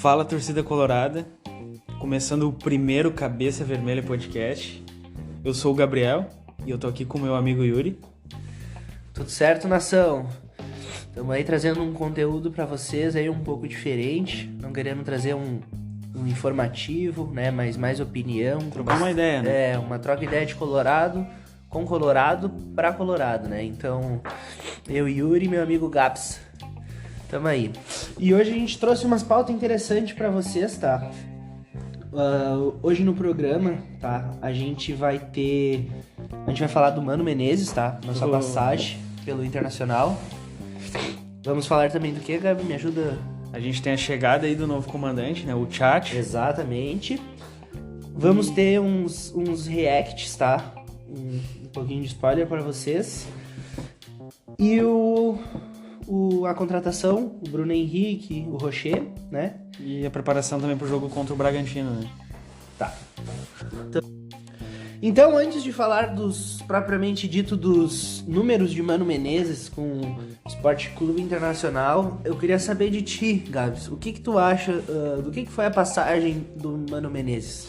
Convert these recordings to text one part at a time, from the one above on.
Fala, torcida colorada, começando o primeiro Cabeça Vermelha Podcast. Eu sou o Gabriel e eu tô aqui com o meu amigo Yuri. Tudo certo, nação? Estamos aí trazendo um conteúdo para vocês aí um pouco diferente, não querendo trazer um informativo, né, mas mais opinião. Trocar uma ideia, né? Uma troca de ideia de Colorado com Colorado para Colorado, né? Então, eu, Yuri e meu amigo Gabs, tamo aí. E hoje a gente trouxe umas pautas interessantes para vocês, tá? Hoje no programa, tá? A gente vai falar do Mano Menezes, tá? Nossa passagem pelo Internacional. Vamos falar também do que, Gabi? Me ajuda? A gente tem a chegada aí do novo comandante, né? O Tchatcho. Exatamente. Vamos ter uns reacts, tá? Um pouquinho de spoiler para vocês. E a contratação, o Bruno Henrique, o Rocher, né? E a preparação também pro jogo contra o Bragantino, né? Tá. Então, antes de falar propriamente dito, dos números de Mano Menezes com o Esporte Clube Internacional, eu queria saber de ti, Gabs. O que tu acha do que foi a passagem do Mano Menezes?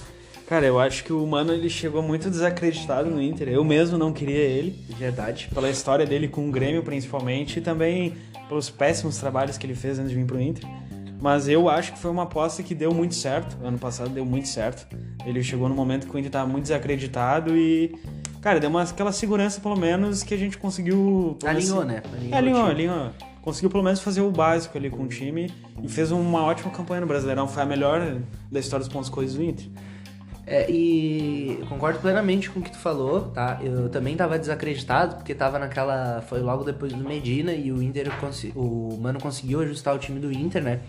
Cara, eu acho que o Mano ele chegou muito desacreditado no Inter. Eu mesmo não queria ele. Verdade. Pela história dele com o Grêmio, principalmente, e também pelos péssimos trabalhos que ele fez antes de vir pro Inter. Mas eu acho que foi uma aposta que deu muito certo. Ano passado deu muito certo. Ele chegou no momento que o Inter estava muito desacreditado e, cara, deu aquela segurança, pelo menos, que a gente conseguiu... Alinhou, né? Alinhou. Conseguiu, pelo menos, fazer o básico ali com o time e fez uma ótima campanha no Brasileirão. Foi a melhor da história dos pontos corridos do Inter. E concordo plenamente com o que tu falou, tá? Eu também tava desacreditado, porque tava foi logo depois do Medina e o Mano conseguiu ajustar o time do Inter, né?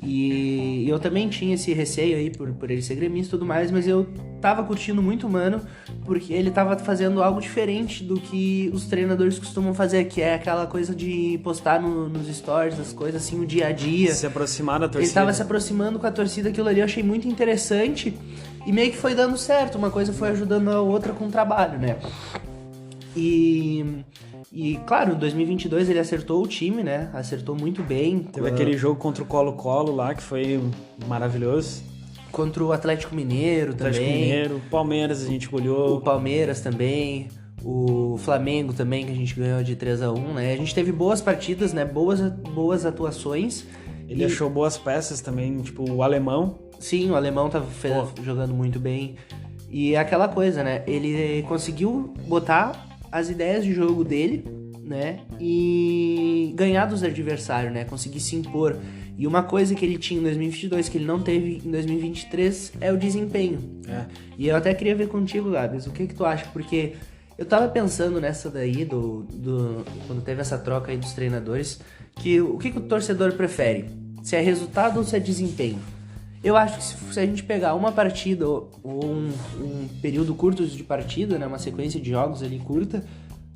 E eu também tinha esse receio aí por ele ser gremista e tudo mais, mas eu tava curtindo muito o Mano, porque ele tava fazendo algo diferente do que os treinadores costumam fazer, que é aquela coisa de postar nos stories, as coisas assim, o dia a dia. Se aproximar da torcida. Ele tava se aproximando com a torcida, aquilo ali eu achei muito interessante. E meio que foi dando certo, uma coisa foi ajudando a outra com o trabalho, né? E claro, em 2022 ele acertou o time, né? Acertou muito bem. Teve aquele jogo contra o Colo-Colo lá, que foi maravilhoso. Contra o Atlético Mineiro também. Palmeiras a gente goleou. O Palmeiras também. O Flamengo também, que a gente ganhou de 3-1, né? A gente teve boas partidas, né? Boas atuações. Ele achou boas peças também, tipo o Alemão. Sim, o Alemão tava jogando muito bem. E é aquela coisa, né? Ele conseguiu botar as ideias de jogo dele, né? E ganhar dos adversários, né? Conseguir se impor. E uma coisa que ele tinha em 2022 que ele não teve em 2023 é o desempenho. E eu até queria ver contigo, Gabs, o que tu acha? Porque eu tava pensando nessa daí, quando teve essa troca aí dos treinadores, que o que o torcedor prefere? Se é resultado ou se é desempenho? Eu acho que se a gente pegar uma partida ou um período curto de partida, né, uma sequência de jogos ali curta,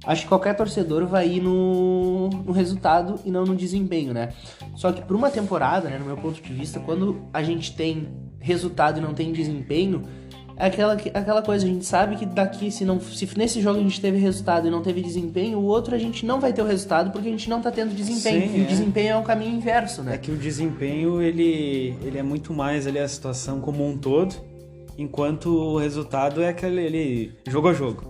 acho que qualquer torcedor vai ir no resultado e não no desempenho, né? Só que por uma temporada, né, no meu ponto de vista, quando a gente tem resultado e não tem desempenho, é aquela coisa, a gente sabe que se nesse jogo a gente teve resultado e não teve desempenho, o outro a gente não vai ter o resultado porque a gente não tá tendo desempenho. Sim, e o desempenho é um caminho inverso, né? É que o desempenho, ele é muito mais ali a situação como um todo, enquanto o resultado é aquele jogo a jogo.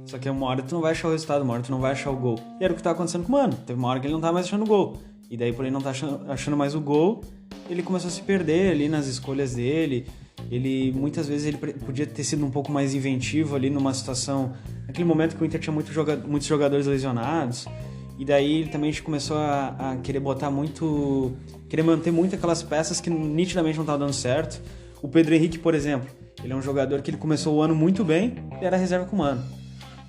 Só que uma hora tu não vai achar o resultado, uma hora tu não vai achar o gol. E era o que tava acontecendo com o Mano. Teve uma hora que ele não tava mais achando o gol. E daí, por ele não tá achando mais o gol, ele começou a se perder ali nas escolhas dele. Muitas vezes ele podia ter sido um pouco mais inventivo ali numa situação, naquele momento que o Inter tinha muitos jogadores lesionados, e daí ele também começou a querer querer manter muito aquelas peças que nitidamente não estavam dando certo. O Pedro Henrique, por exemplo, ele é um jogador que ele começou o ano muito bem e era reserva com o Mano.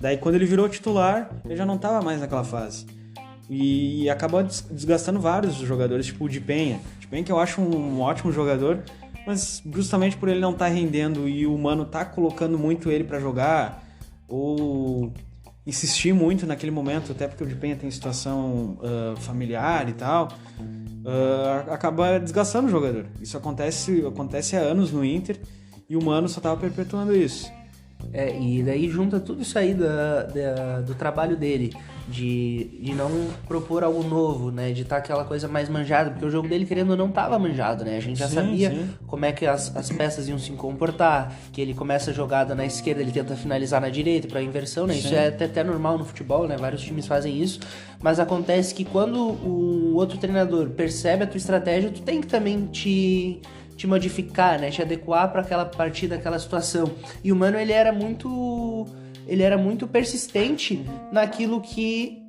Daí quando ele virou titular, ele já não estava mais naquela fase. E acabou desgastando vários jogadores, tipo o Di Penha. Di Penha, que eu acho um ótimo jogador, mas justamente por ele não estar rendendo e o Mano tá colocando muito ele para jogar, ou insistir muito naquele momento, até porque o Di Penha tem situação familiar e tal, acaba desgastando o jogador. Isso acontece há anos no Inter e o Mano só tava perpetuando isso. E daí junta tudo isso aí do trabalho dele, de não propor algo novo, né? De estar aquela coisa mais manjada, porque o jogo dele, querendo ou não, tava manjado, né? A gente já sabia como é que as peças iam se comportar, que ele começa a jogada na esquerda, ele tenta finalizar na direita pra inversão, né? Isso é até normal no futebol, né? Vários times fazem isso, mas acontece que quando o outro treinador percebe a tua estratégia, tu tem que também te modificar, né? Te adequar para aquela partida, aquela situação. E o Mano, ele era muito persistente naquilo que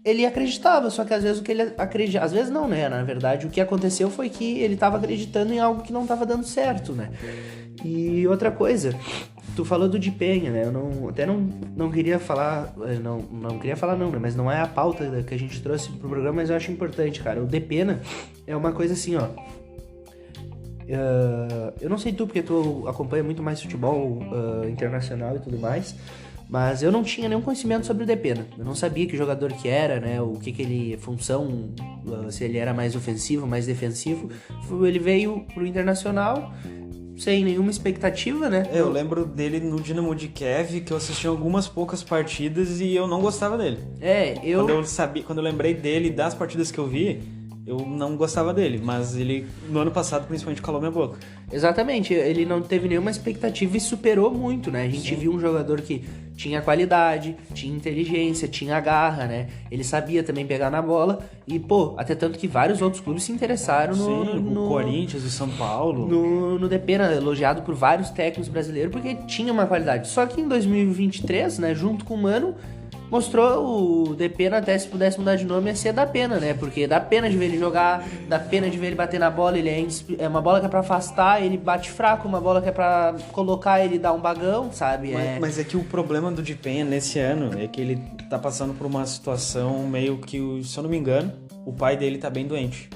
ele acreditava, só que às vezes o que ele acredita, às vezes não, né? Na verdade, o que aconteceu foi que ele estava acreditando em algo que não estava dando certo, né? E outra coisa, tu falou do Di Penha, né? Eu não queria falar, não queria falar não, né? Mas não é a pauta que a gente trouxe pro programa, mas eu acho importante, cara. O Depena é uma coisa assim, ó. Eu não sei tu, porque tu acompanha muito mais futebol internacional e tudo mais, mas eu não tinha nenhum conhecimento sobre o Depena. Eu não sabia que jogador que era, né? O que ele... função, se ele era mais ofensivo, mais defensivo. Ele veio pro Internacional sem nenhuma expectativa, né? Eu lembro dele no Dinamo de Kiev, que eu assisti algumas poucas partidas e eu não gostava dele. Quando eu lembrei dele das partidas que eu vi, eu não gostava dele, mas ele, no ano passado, principalmente, calou minha boca. Exatamente, ele não teve nenhuma expectativa e superou muito, né? A gente viu um jogador que tinha qualidade, tinha inteligência, tinha garra, né? Ele sabia também pegar na bola e, até tanto que vários outros clubes se interessaram no Corinthians, o São Paulo. No Depena, elogiado por vários técnicos brasileiros, porque tinha uma qualidade. Só que em 2023, né, junto com o Mano, mostrou o Depena, até se pudesse mudar de nome, ia ser da pena, né? Porque dá pena de ver ele jogar, dá pena de ver ele bater na bola, ele é uma bola que é pra afastar, ele bate fraco, uma bola que é pra colocar, ele dá um bagão, sabe? Mas é que o problema do Di Penha nesse ano é que ele tá passando por uma situação meio que, se eu não me engano, o pai dele tá bem doente.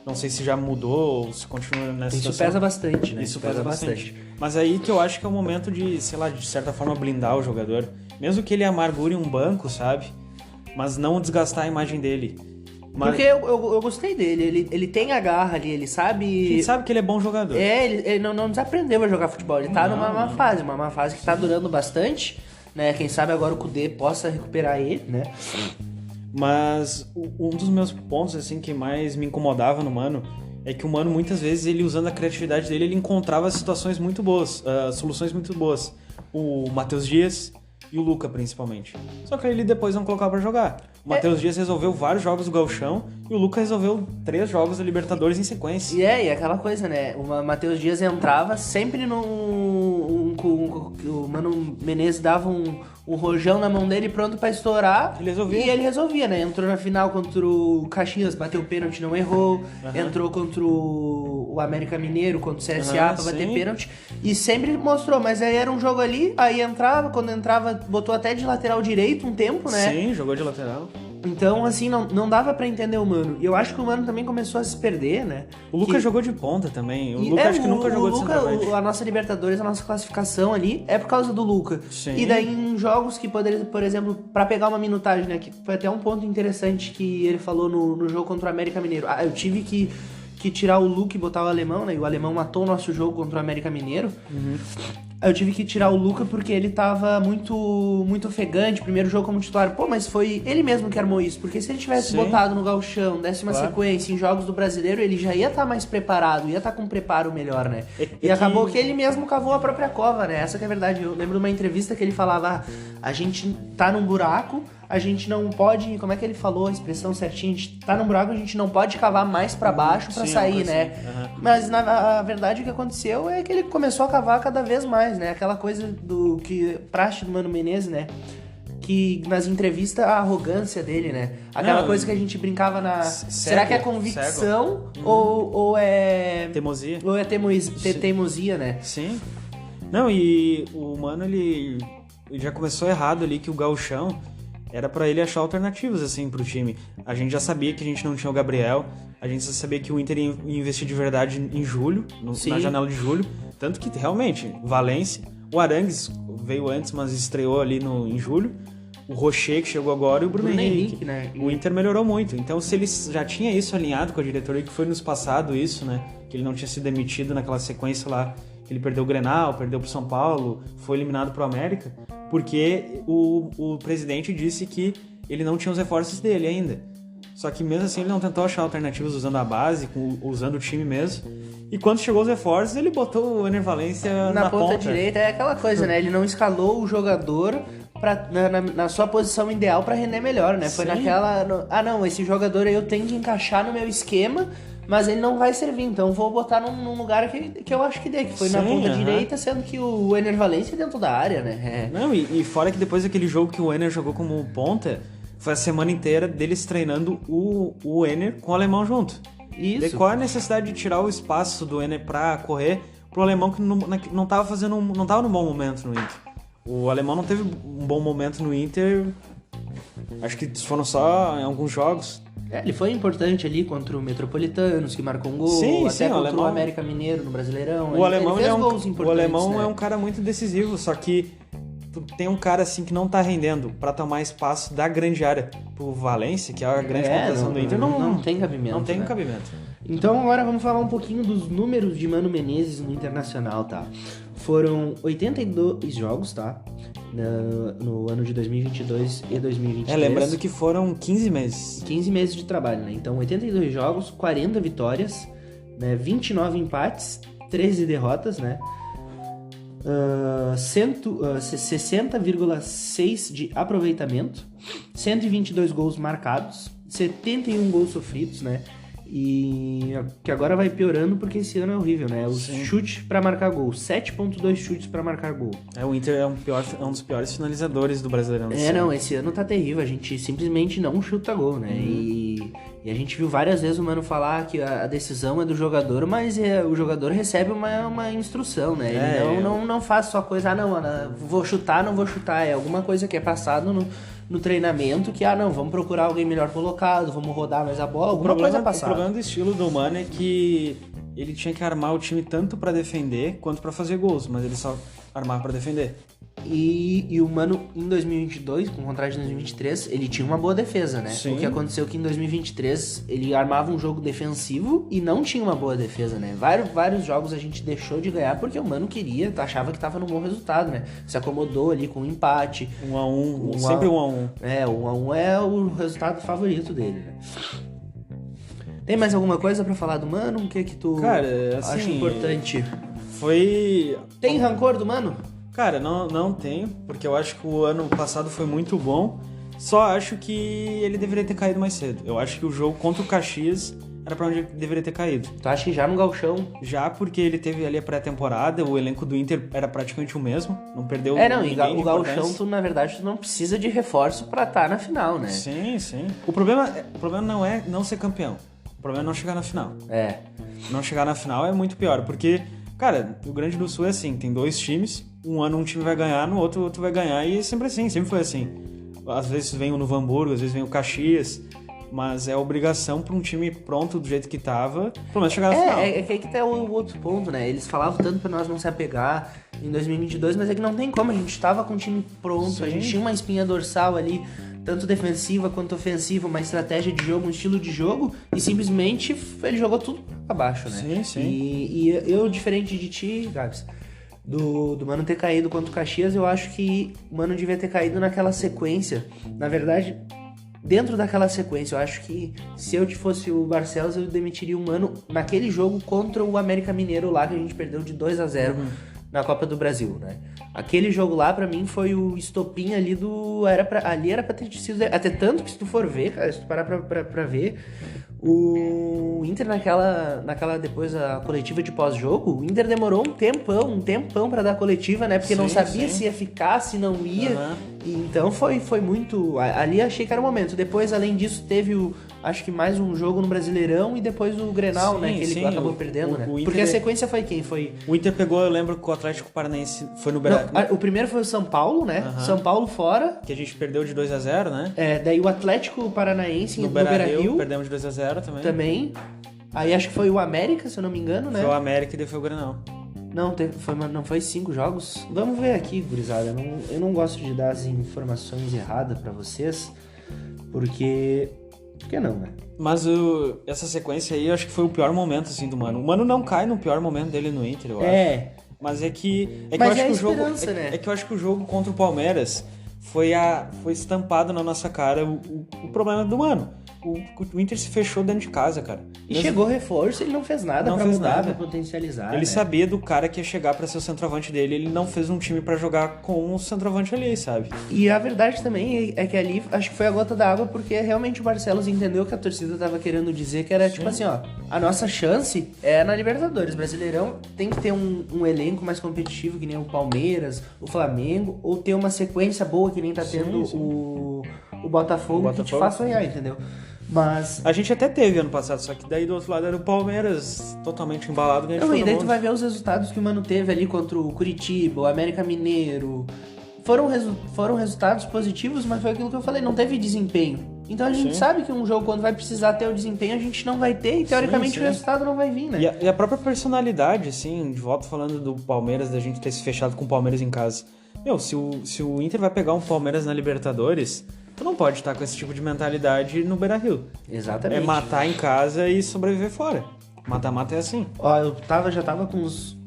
Não sei se já mudou ou se continua nessa situação. Isso pesa bastante, né? Isso pesa bastante. Mas aí que eu acho que é o momento de, sei lá, de certa forma blindar o jogador. Mesmo que ele amargure um banco, sabe? Mas não desgastar a imagem dele. Porque eu gostei dele. Ele tem a garra ali, ele sabe... A gente sabe que ele é bom jogador. Ele não desaprendeu a jogar futebol. Ele tá numa fase que tá durando bastante, né? Quem sabe agora o Kudê possa recuperar ele, né? Mas um dos meus pontos, assim, que mais me incomodava no Mano é que o Mano, muitas vezes, ele usando a criatividade dele, ele encontrava situações muito boas, soluções muito boas. O Matheus Dias e o Luca, principalmente. Só que ele depois não colocava pra jogar. O Matheus Dias resolveu vários jogos do Gauchão e o Luca resolveu 3 jogos da Libertadores em sequência. E aquela coisa, né? O Matheus Dias entrava sempre o Mano Menezes dava um rojão na mão dele pronto pra estourar. E ele resolvia, né? Entrou na final contra o Caxias, bateu o pênalti, não errou. Entrou contra o América Mineiro, contra o CSA pra bater pênalti. E sempre mostrou, mas aí era um jogo ali, aí entrava, quando entrava, botou até de lateral direito um tempo, né? Sim, jogou de lateral. Então, assim, não dava pra entender o Mano. E eu acho que o Mano também começou a se perder, né? O Luca jogou de ponta também. O Luca acho que nunca jogou de centroavante. A nossa Libertadores, a nossa classificação ali é por causa do Luca. Sim. E daí em jogos que poderia, por exemplo, pra pegar uma minutagem, né? Que foi até um ponto interessante que ele falou no jogo contra o América Mineiro. Eu tive que tirar o Luca e botar o alemão, né? E o alemão matou o nosso jogo contra o América Mineiro. Eu tive que tirar o Luca porque ele tava muito ofegante, primeiro jogo como titular. Mas foi ele mesmo que armou isso, porque se ele tivesse botado no Gauchão, desse uma sequência em jogos do Brasileiro, ele já ia estar mais preparado, ia estar com um preparo melhor, né? E acabou que ele mesmo cavou a própria cova, né? Essa que é a verdade. Eu lembro de uma entrevista que ele falava, a gente tá num buraco, a gente não pode, como é que ele falou a expressão certinha? A gente tá num buraco, a gente não pode cavar mais pra baixo pra sair, né? Mas na verdade o que aconteceu é que ele começou a cavar cada vez mais, né? Aquela coisa do que praxe do Mano Menezes, né? Que nas entrevistas a arrogância dele, né? Aquela coisa que a gente brincava na... será que é convicção ou é... teimosia? Ou é teimosia, né? Sim. Não, e o Mano, ele já começou errado ali, que o Gauchão era pra ele achar alternativas, assim, pro time. A gente já sabia que a gente não tinha o Gabriel, a gente já sabia que o Inter ia investir de verdade em julho, na janela de julho. Tanto que, realmente, Valência, o Arangues veio antes, mas estreou ali em julho. O Rocher, que chegou agora, e o Bruno Henrique. Né? O Inter melhorou muito. Então, se ele já tinha isso alinhado com a diretoria, que foi nos passado isso, né? Que ele não tinha sido demitido naquela sequência lá, que que ele perdeu o Grenal, perdeu pro São Paulo, foi eliminado pro América, porque o presidente disse que ele não tinha os reforços dele ainda. Só que mesmo assim ele não tentou achar alternativas usando a base, usando o time mesmo. E quando chegou os reforços, ele botou o Ener Valencia na ponta direita. É aquela coisa, né? Ele não escalou o jogador na sua posição ideal pra render melhor, né? Foi naquela... não, esse jogador aí eu tenho que encaixar no meu esquema, mas ele não vai servir, então vou botar num lugar que eu acho que dê, que foi na ponta direita, sendo que o Ener Valencia dentro da área, né? Não, e fora que depois daquele jogo que o Ener jogou como ponta, foi a semana inteira deles treinando o Ener com o alemão junto. Isso. E qual a necessidade de tirar o espaço do Ener pra correr pro alemão que não tava num bom momento no Inter? O alemão não teve um bom momento no Inter, acho que foram só em alguns jogos. Ele foi importante ali contra o Metropolitanos, que marcou um gol, contra o América Mineiro no Brasileirão. O alemão, ele fez gols importantes, o alemão né? é um cara muito decisivo, só que tu tem um cara assim que não tá rendendo pra tomar espaço da grande área pro Valência, que é a grande contratação do Inter, não tem cabimento. Não tem né? cabimento. Então agora vamos falar um pouquinho dos números de Mano Menezes no Internacional, tá? Foram 82 jogos, tá? No ano de 2022 e 2023. Lembrando que foram 15 meses. 15 meses de trabalho, né? Então 82 jogos, 40 vitórias, né? 29 empates, 13 derrotas, né? 60,6 de aproveitamento, 122 gols marcados, 71 gols sofridos, né? E que agora vai piorando porque esse ano é horrível, né? O chute pra marcar gol, 7,2 chutes pra marcar gol. O Inter é um dos piores finalizadores do Brasileirão. Esse ano tá terrível, a gente simplesmente não chuta gol, né? E a gente viu várias vezes o Mano falar que a decisão é do jogador, mas o jogador recebe uma instrução, né? Ele não faz só coisa, vou chutar, não vou chutar, é alguma coisa que é passado no treinamento, que vamos procurar alguém melhor colocado, vamos rodar mais a bola, alguma coisa passada. O problema do estilo do Mano é que ele tinha que armar o time tanto pra defender quanto pra fazer gols, mas ele só armava pra defender. E o Mano, em 2022, com o contrato de 2023, ele tinha uma boa defesa, né? Sim. O que aconteceu é que em 2023 ele armava um jogo defensivo e não tinha uma boa defesa, né? Vários jogos a gente deixou de ganhar porque o Mano achava que tava num bom resultado, né? Se acomodou ali com um empate. 1-1, sempre 1-1. 1-1 é o resultado favorito dele, né? Tem mais alguma coisa pra falar do Mano? O que tu acha importante? Tem rancor do Mano? Cara, não tenho, porque eu acho que o ano passado foi muito bom, só acho que ele deveria ter caído mais cedo. Eu acho que o jogo contra o Caxias era pra onde ele deveria ter caído. Tu acha que já no Gauchão? Já, porque ele teve ali a pré-temporada, o elenco do Inter era praticamente o mesmo, não perdeu o Gauchão, na verdade, tu não precisa de reforço pra estar na final, né? Sim. O problema não é não ser campeão, o problema é não chegar na final. Não chegar na final é muito pior, porque, cara, o Rio Grande do Sul é assim, tem 2 times, um ano um time vai ganhar, no outro vai ganhar, e é sempre assim, sempre foi assim. Às vezes vem o Novo Hamburgo, às vezes vem o Caxias, mas é obrigação para um time pronto do jeito que tava, pelo menos chegar na final. É que aí que tá o outro ponto, né? Eles falavam tanto pra nós não se apegar em 2022, mas é que não tem como, a gente tava com o time pronto, Sim. A gente tinha uma espinha dorsal ali, tanto defensiva quanto ofensiva, uma estratégia de jogo, um estilo de jogo, e simplesmente ele jogou tudo abaixo, né? Sim. E eu, diferente de ti, Gabs, do Mano ter caído contra o Caxias, eu acho que o Mano devia ter caído naquela sequência. Na verdade, dentro daquela sequência, eu acho que se eu fosse o Barcelos, eu demitiria o Mano naquele jogo contra o América Mineiro lá, que a gente perdeu de 2-0 na Copa do Brasil, né? Aquele jogo lá, pra mim, foi o estopim ali ali era pra ter sido... Até tanto que se tu for ver, cara, se tu parar pra ver, o Inter naquela depois a coletiva de pós-jogo, o Inter demorou um tempão pra dar a coletiva, né? Porque não sabia se ia ficar, se não ia. E então foi muito... Ali achei que era o momento. Depois, além disso, teve acho que mais um jogo no Brasileirão e depois o Grenal, né? Que ele acabou perdendo, né? Inter, porque a sequência foi quem? O Inter pegou, eu lembro que o Atlético Paranaense foi no Brasil. O primeiro foi o São Paulo, né? São Paulo fora. Que a gente perdeu de 2-0, né? Daí o Atlético Paranaense no Beira-Rio. Perdemos de 2-0 também. Aí acho que foi o América, se eu não me engano, né? Foi o América e depois foi o Grenal. Não foi 5 jogos? Vamos ver aqui, gurizada. Eu não gosto de dar as informações erradas pra vocês, porque... Por que não, né? Mas essa sequência aí, eu acho que foi o pior momento, assim, do Mano. O Mano não cai no pior momento dele no Inter, eu acho. Mas é que eu Mas acho é a que o jogo esperança, né? é que eu acho que o jogo contra o Palmeiras foi estampado na nossa cara o problema do Mano. O Inter se fechou dentro de casa, cara. E chegou reforço, ele não fez nada Não pra fez mudar, nada. pra potencializar. Ele né? sabia do cara que ia chegar pra ser o centroavante dele, ele não fez um time pra jogar com o centroavante ali, sabe? E a verdade também é que ali, acho que foi a gota d'água, porque realmente o Barcelos entendeu que a torcida tava querendo dizer, que era tipo assim, ó, a nossa chance é na Libertadores. Brasileirão tem que ter um elenco mais competitivo, que nem o Palmeiras, o Flamengo, ou ter uma sequência boa, que nem tá tendo o Botafogo, que te faça sonhar, entendeu? Mas... A gente até teve ano passado, só que daí do outro lado era o Palmeiras totalmente embalado, ganhando Não, e todo daí mundo. tu vai ver os resultados que o Mano teve ali contra o Curitiba, o América Mineiro. Foram resultados positivos, mas foi aquilo que eu falei, não teve desempenho. Então a gente sabe que um jogo, quando vai precisar ter o desempenho, a gente não vai ter, e teoricamente o resultado não vai vir, né? E a própria personalidade, assim, de volta falando do Palmeiras, da gente ter se fechado com o Palmeiras em casa. Meu, se o Inter vai pegar um Palmeiras na Libertadores, tu não pode estar com esse tipo de mentalidade no Beira-Rio. Exatamente. É matar em casa e sobreviver fora. Mata-mata é assim. Ó, eu já tava com os...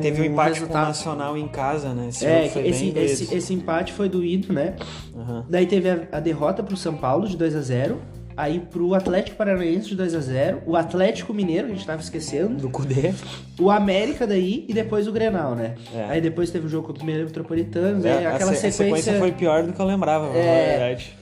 Teve um empate com o resultado. Nacional em casa, né? Esse jogo foi bem doido. Esse empate foi doído, né? Uhum. Daí teve a derrota pro São Paulo de 2-0, aí pro Atlético Paranaense de 2-0, o Atlético Mineiro, que a gente tava esquecendo, Do Cudê. o América daí e depois o Grenal, né? É. Aí depois teve o jogo contra o Mineiro Metropolitano, aquela A sequência foi pior do que eu lembrava, na verdade.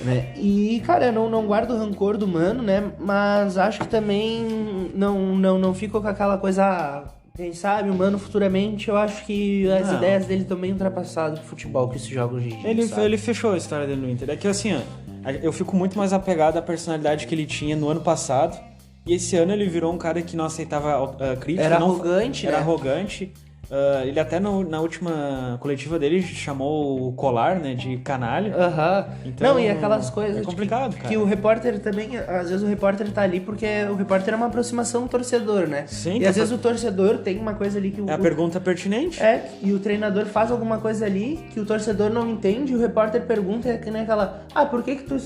Né? E, cara, eu não guardo rancor do Mano, né? Mas acho que também não fico com aquela coisa... Quem sabe, o Mano futuramente, eu acho que as ideias dele estão bem ultrapassadas pro futebol que se joga hoje em dia. Ele fechou a história dele no Inter. É que assim, ó, eu fico muito mais apegado à personalidade que ele tinha no ano passado. E esse ano ele virou um cara que não aceitava crítica. Era arrogante, Era né? arrogante. Ele até na última coletiva dele chamou o Colar, né, de canalha. Aham. Então, Não, e aquelas coisas é complicado, que, cara. que o repórter também, às vezes o repórter tá ali porque o repórter é uma aproximação do torcedor, né? Sim, e às vezes o torcedor tem uma coisa ali que É a pergunta pertinente. e o treinador faz alguma coisa ali que o torcedor não entende e o repórter pergunta, é que nem aquela, por que tu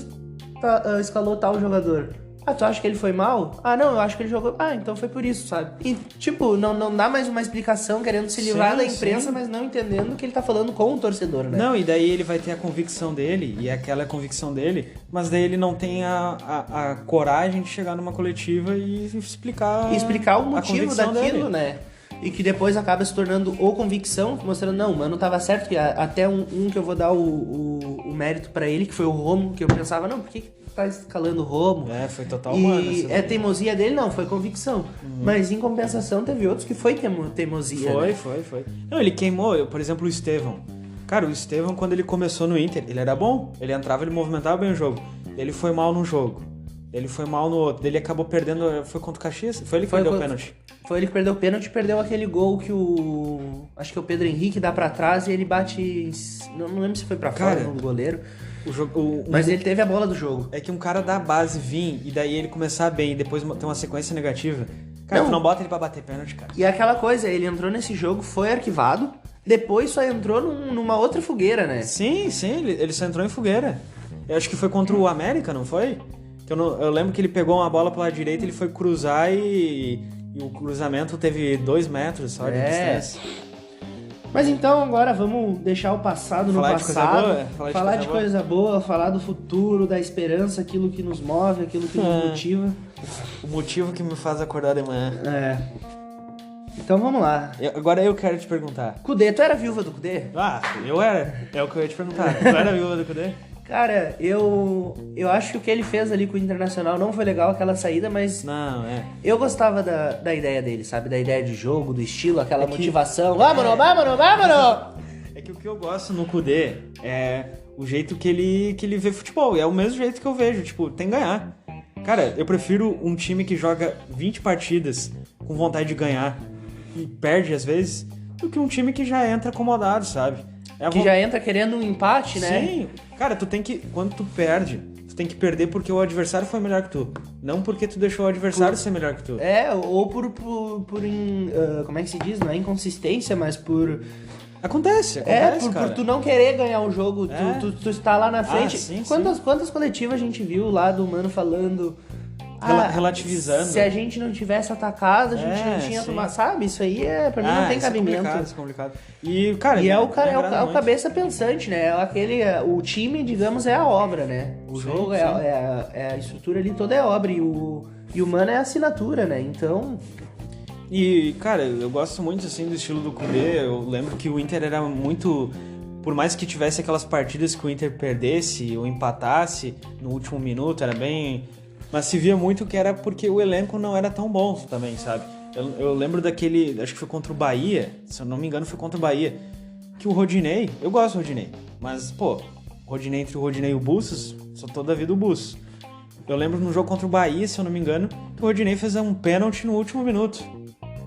escalou tal jogador? Tu acha que ele foi mal? Não, eu acho que ele jogou... então foi por isso, sabe? E, tipo, não dá mais uma explicação querendo se livrar da imprensa, mas não entendendo que ele tá falando com o torcedor, né? Não, e daí ele vai ter a convicção dele, e aquela é a convicção dele, mas daí ele não tem a coragem de chegar numa coletiva e explicar... E explicar o a motivo convicção daquilo, dele. né? E que depois acaba se tornando ou convicção, mostrando, não, mano, tava certo, que até um que eu vou dar o mérito pra ele, que foi o Romo, que eu pensava, não, por que tá escalando o Romo? Foi total humano. E teimosia dele? Não, foi convicção. Mas em compensação teve outros que foi teimosia. Foi. Não, ele queimou, por exemplo, o Estevão. Cara, o Estevão, quando ele começou no Inter, ele era bom, ele entrava, ele movimentava bem o jogo. Ele foi mal num jogo, ele foi mal no outro, ele acabou perdendo, foi contra o Caxias? Foi ele que perdeu o pênalti. Foi ele que perdeu o pênalti e perdeu aquele gol que acho que é o Pedro Henrique dá pra trás e ele bate... Não lembro se foi pra fora do goleiro. Mas ele teve a bola do jogo. É que um cara da base vir e daí ele começar bem e depois ter uma sequência negativa. Cara, tu não bota ele pra bater pênalti, cara. E aquela coisa, ele entrou nesse jogo, foi arquivado, depois só entrou numa outra fogueira, né? Sim, ele só entrou em fogueira. Eu acho que foi contra o América, não foi? Eu lembro que ele pegou uma bola pela direita, ele foi cruzar e o cruzamento teve 2 metros só de distância. Mas então agora vamos deixar o passado no passado, falar de coisa boa, falar do futuro, da esperança, aquilo que nos move, aquilo que nos motiva. O motivo que me faz acordar de manhã. Então vamos lá. Agora eu quero te perguntar. Cudê, tu era viúva do Cudê? Eu era. É o que eu ia te perguntar. Tu era viúva do Cudê? Cara, eu acho que o que ele fez ali com o Internacional não foi legal, aquela saída, mas... Não, eu gostava da ideia dele, sabe? Da ideia de jogo, do estilo, aquela motivação. Vámonos! É que o que eu gosto no Cudê é o jeito que ele vê futebol. E é o mesmo jeito que eu vejo, tipo, tem que ganhar. Cara, eu prefiro um time que joga 20 partidas com vontade de ganhar e perde às vezes, do que um time que já entra acomodado, sabe? Já entra querendo um empate, né? Sim. Cara, quando tu perde, tu tem que perder porque o adversário foi melhor que tu. Não porque tu deixou o adversário ser melhor que tu. Ou como é que se diz? Não é inconsistência, mas por... Acontece, por tu não querer ganhar o jogo, tu está lá na frente. Sim, Quantas coletivas a gente viu lá do Mano falando... relativizando. Se a gente não tivesse atacado, a gente não tinha tomado, sabe? Isso aí pra mim não tem cabimento. Isso é complicado. E, cara, é o cabeça pensante, né? O time, digamos, é a obra, né? O jogo é a estrutura ali toda é obra e o Mano é a assinatura, né? Então... E, cara, eu gosto muito, assim, do estilo do Kudê. Eu lembro que o Inter era muito... Por mais que tivesse aquelas partidas que o Inter perdesse ou empatasse no último minuto, era bem... Mas se via muito que era porque o elenco não era tão bom também, sabe? Eu lembro daquele... Acho que foi contra o Bahia. Se eu não me engano, foi contra o Bahia. Que o Rodinei... Eu gosto do Rodinei. Mas, pô... Rodinei entre o Rodinei e o Bustos... Sou toda a vida o Bustos. Eu lembro no jogo contra o Bahia, se eu não me engano... Que o Rodinei fez um pênalti no último minuto.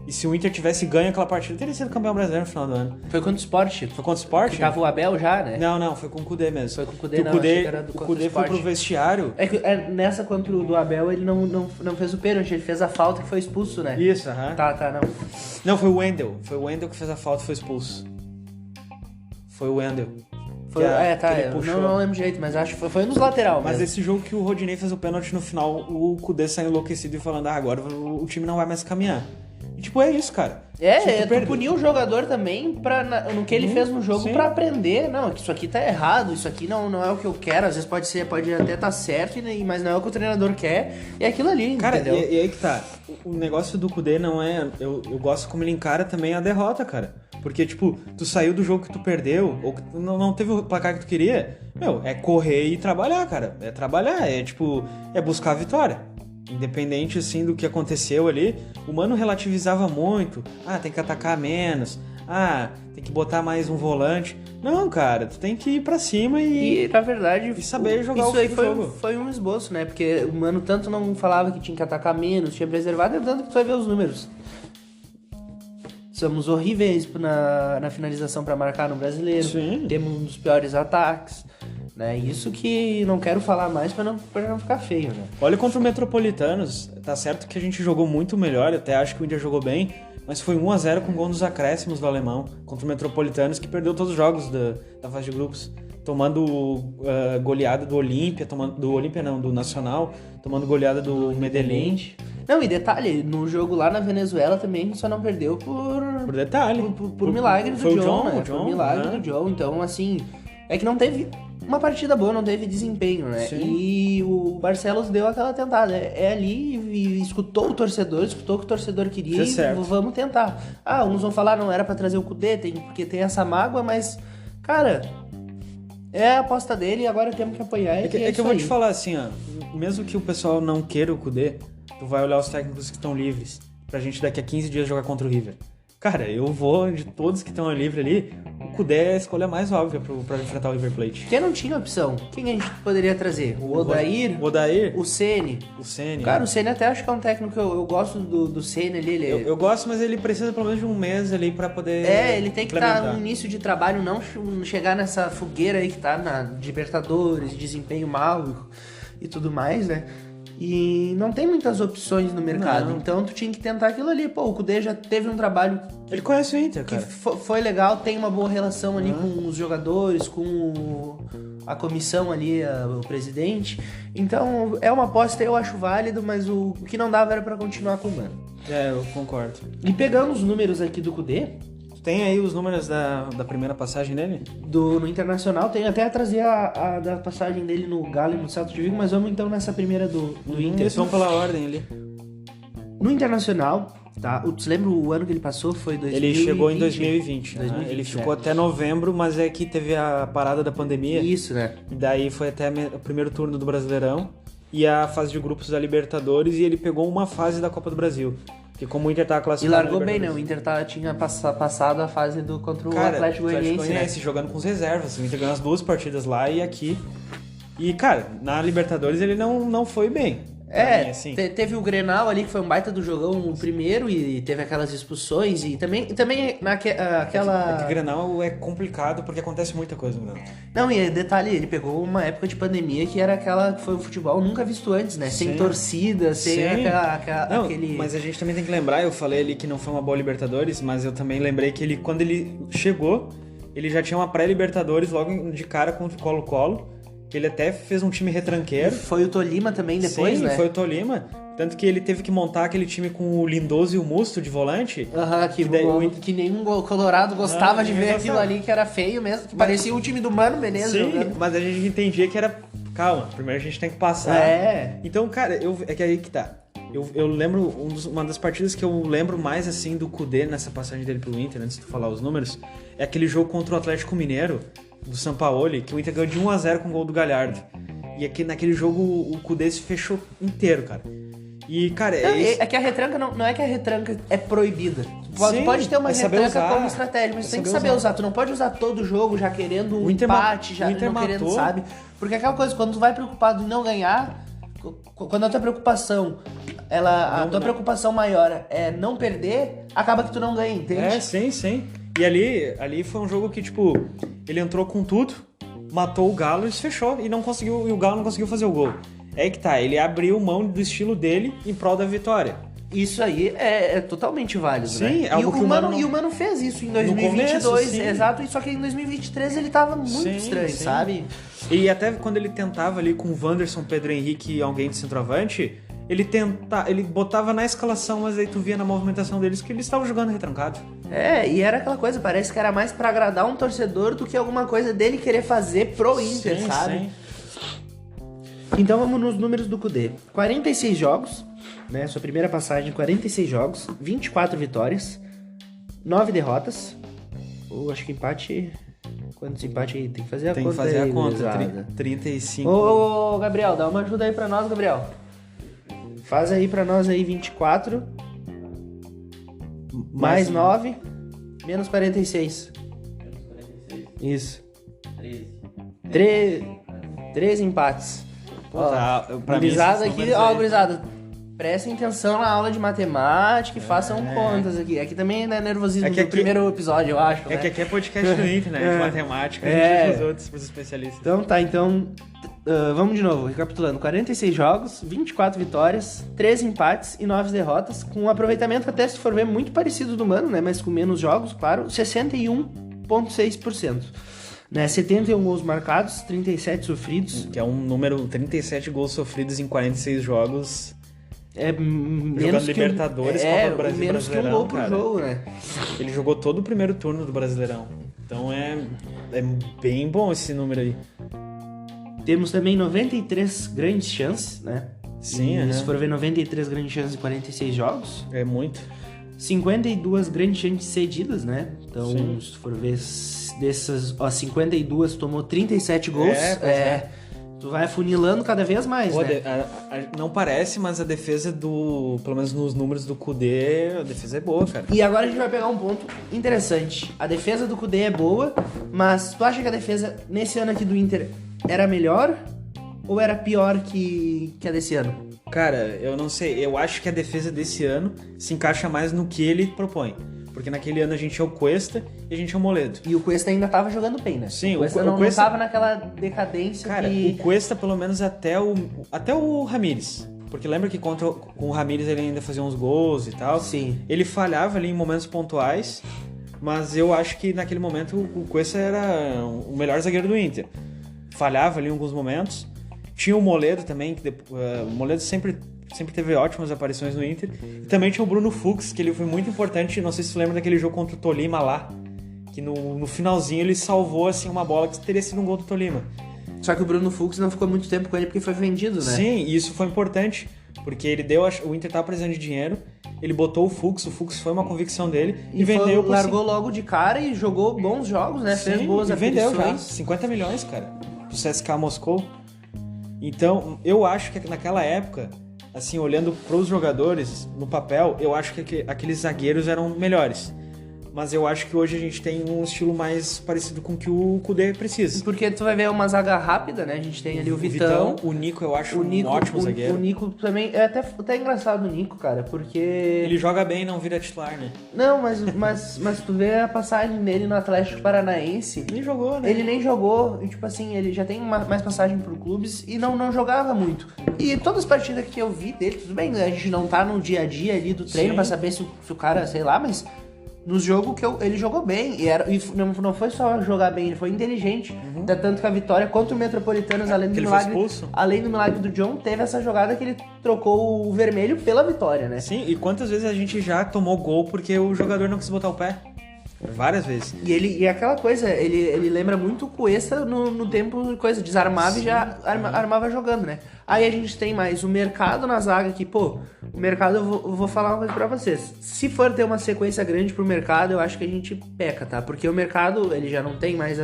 E se o Inter tivesse ganho aquela partida, teria sido campeão brasileiro no final do ano. Foi contra o Sport. Foi contra o Sport? Que tava o Abel já, né? Não, foi com o Kudê mesmo. Foi com o Kudê, o Kudê foi pro vestiário. Nessa contra o do Abel, ele não fez o pênalti, ele fez a falta que foi expulso, né? Isso, aham. Tá, não. Não, foi o Wendel. Foi o Wendel que fez a falta e foi expulso. Foi o Wendel. Eu não lembro direito, mas acho que foi nos lateral mesmo. Mas esse jogo que o Rodinei fez o pênalti no final, o Kudê saiu enlouquecido e falando, agora o time não vai mais caminhar. E, tipo, é isso, cara. Tu punir o jogador também no que ele fez no jogo pra aprender. Não, isso aqui tá errado, isso aqui não é o que eu quero. Às vezes pode até tá certo, mas não é o que o treinador quer. E é aquilo ali, cara, entendeu? E aí que tá. O negócio do Kudê não é... Eu gosto como ele encara também a derrota, cara. Porque, tipo, tu saiu do jogo que tu perdeu, ou que tu não teve o placar que tu queria, é correr e trabalhar, cara. É trabalhar, é buscar a vitória. Independente, assim, do que aconteceu ali, o Mano relativizava muito. Tem que atacar menos. Tem que botar mais um volante. Não, cara, tu tem que ir pra cima e na verdade, saber jogar isso aí foi um esboço, né? Porque o Mano tanto não falava que tinha que atacar menos, tinha preservado, tanto que tu vai ver os números. Somos horríveis na finalização pra marcar no Brasileiro. Sim. Temos um dos piores ataques. Né? Isso que não quero falar mais pra não ficar feio, né? Olha contra o Metropolitanos, tá certo que a gente jogou muito melhor, até acho que o Inter jogou bem, mas foi 1-0 com gol nos acréscimos do alemão, contra o Metropolitanos, que perdeu todos os jogos da fase de grupos, tomando goleada do Olímpia, do Nacional, tomando goleada do Medellín. Não, e detalhe, no jogo lá na Venezuela também a gente só não perdeu por detalhe. Por milagre do John, né? John, por milagre do John, então assim, é que não teve uma partida boa, não teve desempenho, né? Sim. E o Barcelos deu aquela tentada. É ali e escutou o torcedor, escutou o que o torcedor queria e vamos tentar. Uns vão falar, não era pra trazer o Kudê, porque tem essa mágoa, mas, cara, é a aposta dele e agora temos que apoiar. É que eu vou te falar assim, mesmo que o pessoal não queira o Kudê, tu vai olhar os técnicos que estão livres pra gente daqui a 15 dias jogar contra o River. Cara, eu vou, de todos que estão livres ali, o Kudê é a escolha mais óbvia pra enfrentar o River Plate. Quem não tinha opção? Quem a gente poderia trazer? O Odair? O Ceni. Cara, o Ceni até acho que é um técnico que eu gosto do Ceni ali. Eu gosto, mas ele precisa pelo menos de um mês ali pra poder ele tem que estar no início de trabalho, não chegar nessa fogueira aí que tá na Libertadores, desempenho mal e tudo mais, né? E não tem muitas opções no mercado, então tu tinha que tentar aquilo ali. Pô, o Kudê já teve um trabalho... Ele conhece o Inter, cara. Que foi legal, tem uma boa relação ali com os jogadores, com a comissão ali, o presidente. Então, é uma aposta, eu acho válido, mas o que não dava era pra continuar com o Mano. Eu concordo. E pegando os números aqui do Kudê... Tem aí os números da primeira passagem dele? No Internacional, tem até trazer a da passagem dele no Galo e no Celta de Vigo, mas vamos então nessa primeira do Inter. Eles vão pela ordem ali. No Internacional, tá? Você lembra o ano que ele passou? Foi 2020? Ele chegou em 2020. Ele ficou até novembro, mas é que teve a parada da pandemia. Isso, né? E daí foi até o primeiro turno do Brasileirão e a fase de grupos da Libertadores e ele pegou uma fase da Copa do Brasil. Porque como o Inter tava classificado... E largou bem, né? O Inter tinha passado a fase contra o Atlético Goianiense, né? Jogando com as reservas. O Inter ganhou as 2 partidas lá e aqui. E, cara, na Libertadores ele não foi bem. Mim, assim. Teve o Grenal ali, que foi um baita do jogão no primeiro, e teve aquelas expulsões, e também aquela... É que o Grenal é complicado, porque acontece muita coisa no Grenal. Não, e detalhe, ele pegou uma época de pandemia que era aquela que foi um futebol nunca visto antes, né? Sem torcida, sem aquele... Mas a gente também tem que lembrar, eu falei ali que não foi uma boa Libertadores, mas eu também lembrei que quando ele chegou, ele já tinha uma pré-Libertadores logo de cara contra o Colo-Colo, que ele até fez um time retranqueiro. Foi o Tolima também depois, né? Sim, foi o Tolima. Tanto que ele teve que montar aquele time com o Lindoso e o Musto de volante. Que nenhum colorado gostava de ver aquilo ali, que era feio mesmo. Que parecia o time do Mano Menezes jogando. Mas a gente entendia que era... Calma, primeiro a gente tem que passar. Então, cara, é que aí que tá. Eu lembro, uma das partidas que eu lembro mais, assim, do Kudê nessa passagem dele pro Inter, antes de tu falar os números, é aquele jogo contra o Atlético Mineiro, do Sampaoli, que o Inter ganhou de 1-0 com o gol do Galhardo. E aqui, naquele jogo o Kudê se fechou inteiro, cara. E, cara... É que a retranca não é que a retranca é proibida. Tu pode ter uma retranca como estratégia, mas tu tem que saber usar. Tu não pode usar todo jogo já querendo um empate, já não querendo, sabe? Porque aquela coisa, quando tu vai preocupado em não ganhar, quando a tua preocupação, a tua preocupação maior é não perder, acaba que tu não ganha, entende? Sim. E ali foi um jogo que, tipo, ele entrou com tudo, matou o Galo e se fechou. E o Galo não conseguiu fazer o gol. É que tá, ele abriu mão do estilo dele em prol da vitória. Isso aí é totalmente válido, sim, né? É algo que o Mano fez isso em 2022, começo, exato, só que em 2023 ele tava muito estranho, sabe? E até quando ele tentava ali com o Wanderson, Pedro Henrique e alguém de centroavante, ele botava na escalação, mas aí tu via na movimentação deles que eles estavam jogando retrancado. E era aquela coisa, parece que era mais pra agradar um torcedor do que alguma coisa dele querer fazer pro Inter, sabe? Sim. Então vamos nos números do Kudê. 46 jogos, né? Sua primeira passagem, 46 jogos, 24 vitórias, 9 derrotas. Ou acho que empate... Quantos empates aí? Tem que fazer a conta. Tem que fazer a conta, 35. Ô, Gabriel, dá uma ajuda aí pra nós, Gabriel. Faz aí pra nós aí 24, mais 9, menos 46. Isso. 13 empates. Gurizada aqui, gurizada, prestem atenção na aula de matemática e façam contas aqui. Aqui também é nervosismo do primeiro episódio, eu acho. Que aqui é podcast do Inter, né? De matemática, a gente deixa os outros pros especialistas. Então, vamos de novo, recapitulando. 46 jogos, 24 vitórias, 13 empates e 9 derrotas, com um aproveitamento até, se for ver, muito parecido do Mano, né? Mas com menos jogos, claro, 61,6%. Né, 71 gols marcados, 37 sofridos. Que é um número, 37 gols sofridos em 46 jogos. Menos que Libertadores, Copa do Brasil, menos Brasileirão, que um gol por cara. Jogo, né? Ele jogou todo o primeiro turno do Brasileirão. Então é bem bom esse número aí. Temos também 93 grandes chances, né? Sim, se for ver 93 grandes chances em 46 jogos. É muito. 52 grandes chances cedidas, né? Então, sim, se for ver dessas, 52 tomou 37 gols. Tu vai afunilando cada vez mais, né? Não parece, mas a defesa pelo menos nos números do Kudê, a defesa é boa, cara. E agora a gente vai pegar um ponto interessante. A defesa do Kudê é boa, mas tu acha que a defesa nesse ano aqui do Inter era melhor ou era pior que a desse ano? Cara, eu não sei. Eu acho que a defesa desse ano se encaixa mais no que ele propõe. Porque naquele ano a gente tinha o Cuesta e a gente tinha o Moledo. E o Cuesta ainda tava jogando bem, né? Sim, o Cuesta não tava naquela decadência. Cara, o Cuesta pelo menos até o Ramires. Porque lembra que com o Ramires ele ainda fazia uns gols e tal? Sim. Ele falhava ali em momentos pontuais, mas eu acho que naquele momento o Cuesta era o melhor zagueiro do Inter. Falhava ali em alguns momentos. Tinha o Moledo também, que o Moledo sempre teve ótimas aparições no Inter. E também tinha o Bruno Fux, que ele foi muito importante, não sei se você lembra daquele jogo contra o Tolima lá, que no finalzinho ele salvou assim, uma bola que teria sido um gol do Tolima. Só que o Bruno Fux não ficou muito tempo com ele porque foi vendido, né? Sim, e isso foi importante, porque o Inter tava precisando de dinheiro, ele botou o Fux foi uma convicção dele e vendeu por largou logo de cara e jogou bons jogos, né? Sim, fez boas aquisições. Vendeu já, 50 milhões, cara, pro CSKA Moscou. Então, eu acho que naquela época, assim, olhando pros jogadores no papel, eu acho que aqueles zagueiros eram melhores. Mas eu acho que hoje a gente tem um estilo mais parecido com o que o Kudê precisa. Porque tu vai ver uma zaga rápida, né? A gente tem ali o Vitão. O Nico eu acho um ótimo zagueiro. O Nico também... É até engraçado o Nico, cara, porque... Ele joga bem e não vira titular, né? Não, mas tu vê a passagem dele no Atlético Paranaense... Nem jogou, né? Ele nem jogou. E, tipo assim, ele já tem mais passagem por clubes e não jogava muito. E todas as partidas que eu vi dele, tudo bem, a gente não tá no dia a dia ali do treino, sim, pra saber se o cara, sei lá, mas... Nos jogos que ele jogou bem. E não foi só jogar bem, ele foi inteligente. Tanto que a vitória contra o Metropolitanos, além do milagre do John, teve essa jogada que ele trocou o vermelho pela vitória, né? Sim, e quantas vezes a gente já tomou gol porque o jogador não quis botar o pé? Várias vezes. E aquela coisa, ele lembra muito o Cuesta no tempo, desarmava e já armava jogando, né? Aí a gente tem mais o Mercado na zaga, que, pô, o Mercado, eu vou falar uma coisa pra vocês. Se for ter uma sequência grande pro Mercado, eu acho que a gente peca, tá? Porque o Mercado, ele já não tem mais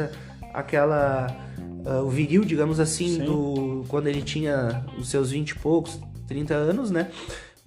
o viril, digamos assim, quando ele tinha os seus 20 e poucos, 30 anos, né?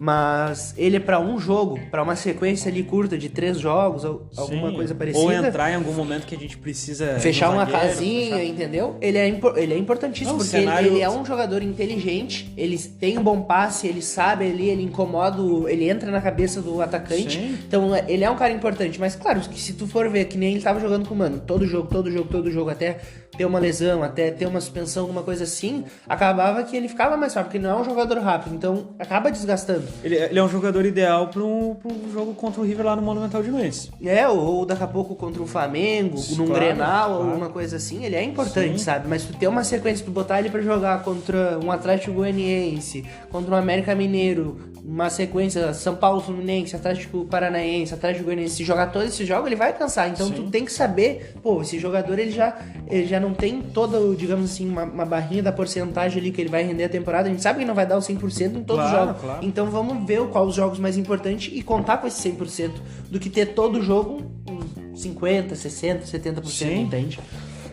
Mas ele é pra um jogo, pra uma sequência ali curta de 3 jogos, ou alguma coisa parecida. Ou entrar em algum momento que a gente precisa... Fechar uma casinha, entendeu? Ele é importantíssimo, porque ele é um jogador inteligente, ele tem um bom passe, ele sabe ali, ele incomoda, ele entra na cabeça do atacante. Sim. Então ele é um cara importante, mas claro, que se tu for ver, que nem ele tava jogando com o Mano, todo jogo, até ter uma lesão, até ter uma suspensão, alguma coisa assim, acabava que ele ficava mais rápido, porque não é um jogador rápido, então acaba desgastando. Ele é um jogador ideal para um jogo contra o River lá no Monumental de Nunes. Ou daqui a pouco contra o Flamengo, num Grenal, ou alguma coisa assim, ele é importante, sabe? Mas tu ter uma sequência, tu botar ele pra jogar contra um Atlético Goianiense, contra um América Mineiro, uma sequência São Paulo Fluminense, Atlético Paranaense, Atlético Goianiense, se jogar todos esses jogos, ele vai cansar. Então tu tem que saber, pô, esse jogador ele já não tem toda, digamos assim, uma barrinha da porcentagem ali que ele vai render a temporada. A gente sabe que não vai dar o 100% em todos os jogos. Claro. Então vamos ver qual os jogos mais importantes e contar com esse 100% do que ter todo jogo 50%, 60%, 70%, entende?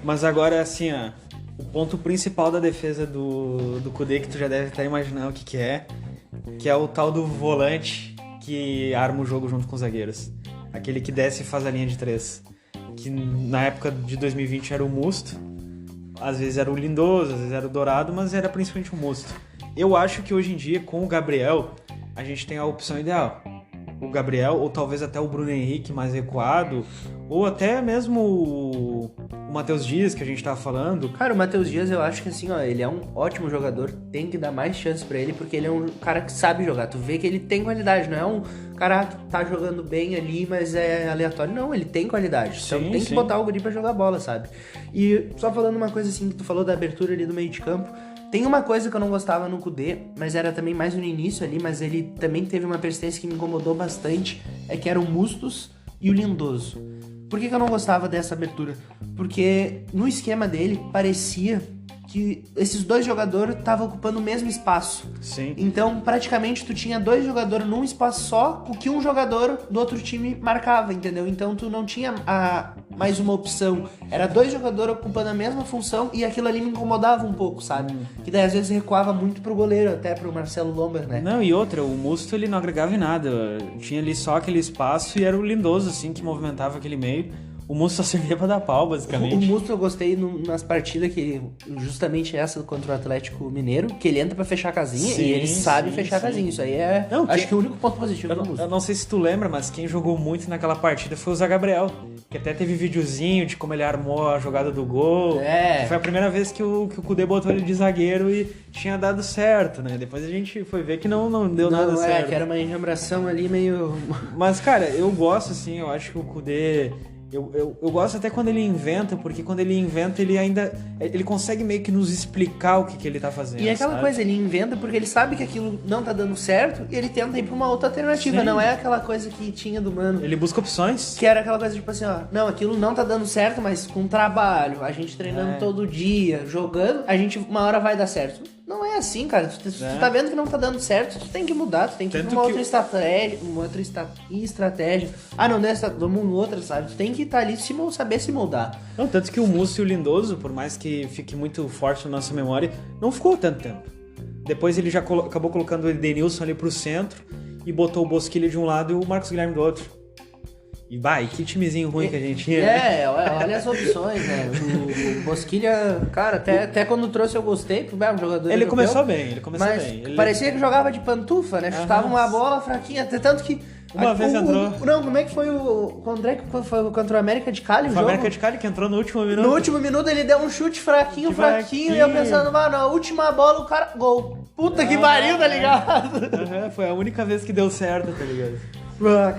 Mas agora, assim, ó, o ponto principal da defesa do Kudê, que tu já deve estar imaginando o que é o tal do volante que arma o jogo junto com os zagueiros. Aquele que desce e faz a linha de 3. Que na época de 2020 era o Musto, às vezes era o Lindoso, às vezes era o Dourado, mas era principalmente o Musto. Eu acho que hoje em dia, com o Gabriel, a gente tem a opção ideal. O Gabriel, ou talvez até o Bruno Henrique mais recuado, ou até mesmo o Matheus Dias, que a gente tava falando. Cara, o Matheus Dias, eu acho que assim, ó, ele é um ótimo jogador, tem que dar mais chance pra ele, porque ele é um cara que sabe jogar. Tu vê que ele tem qualidade, não é um cara que tá jogando bem ali, mas é aleatório. Não, ele tem qualidade. Então tem que botar o guri pra jogar bola, sabe? E só falando uma coisa assim, que tu falou da abertura ali do meio de campo, tem uma coisa que eu não gostava no Kudê, mas era também mais no início ali, mas ele também teve uma persistência que me incomodou bastante, é que era o Mustos e o Lindoso. Por que eu não gostava dessa abertura? Porque no esquema dele parecia que esses dois jogadores estavam ocupando o mesmo espaço. Sim. Então, praticamente, tu tinha dois jogadores num espaço só, o que um jogador do outro time marcava, entendeu? Então, tu não tinha mais uma opção. Era dois jogadores ocupando a mesma função e aquilo ali me incomodava um pouco, sabe? Que daí, às vezes, recuava muito pro goleiro, até pro Marcelo Lomba, né? Não, e outra, o Musto, ele não agregava em nada. Tinha ali só aquele espaço e era o Lindoso, assim, que movimentava aquele meio. O Musto só servia pra dar pau, basicamente. O Musto eu gostei nas partidas que, justamente essa contra o Atlético Mineiro, que ele entra pra fechar a casinha e ele sabe fechar a casinha. Isso aí é, acho que o único ponto positivo do Musto. Eu não sei se tu lembra, mas quem jogou muito naquela partida foi o Zé Gabriel, que até teve videozinho de como ele armou a jogada do gol. É. Foi a primeira vez que o Kudê botou ele de zagueiro e tinha dado certo, né? Depois a gente foi ver que não deu nada certo. Que era uma enjambração ali meio... Mas, cara, eu gosto, assim, eu acho que o Kudê... Eu gosto até quando ele inventa, porque quando ele inventa, ele consegue meio que nos explicar o que ele tá fazendo. E aquela coisa, ele inventa porque ele sabe que aquilo não tá dando certo e ele tenta ir pra uma outra alternativa. Sim. Não é aquela coisa que tinha do Mano. Ele busca opções. Que era aquela coisa tipo assim, ó, não, aquilo não tá dando certo, mas com trabalho, a gente treinando todo dia, jogando, a gente uma hora vai dar certo. Não é assim, cara. Tu tá vendo que não tá dando certo, tu tem que mudar, tu tem que ir pra uma outra estratégia. Ah, não, vamos outra, sabe? Tu tem que estar ali saber se moldar. Não, tanto que o Musto e o Lindoso, por mais que fique muito forte na nossa memória, não ficou tanto tempo. Depois ele já acabou colocando o Edenilson ali pro centro e botou o Bosquilha de um lado e o Marcos Guilherme do outro. E que timezinho ruim que a gente tinha. Olha as opções, né? O Bosquilha, cara, até quando trouxe eu gostei, porque é um jogador Ele europeu, começou bem. Parecia que jogava de pantufa, né? Chutava uma bola fraquinha, até tanto que... Uma vez entrou. Não, como é que foi foi contra o América de Cali o jogo? O América de Cali que entrou no último minuto. No último minuto ele deu um chute fraquinho, e eu pensando, mano, a última bola o cara... Gol. Puta que pariu, tá ligado? Foi a única vez que deu certo, tá ligado?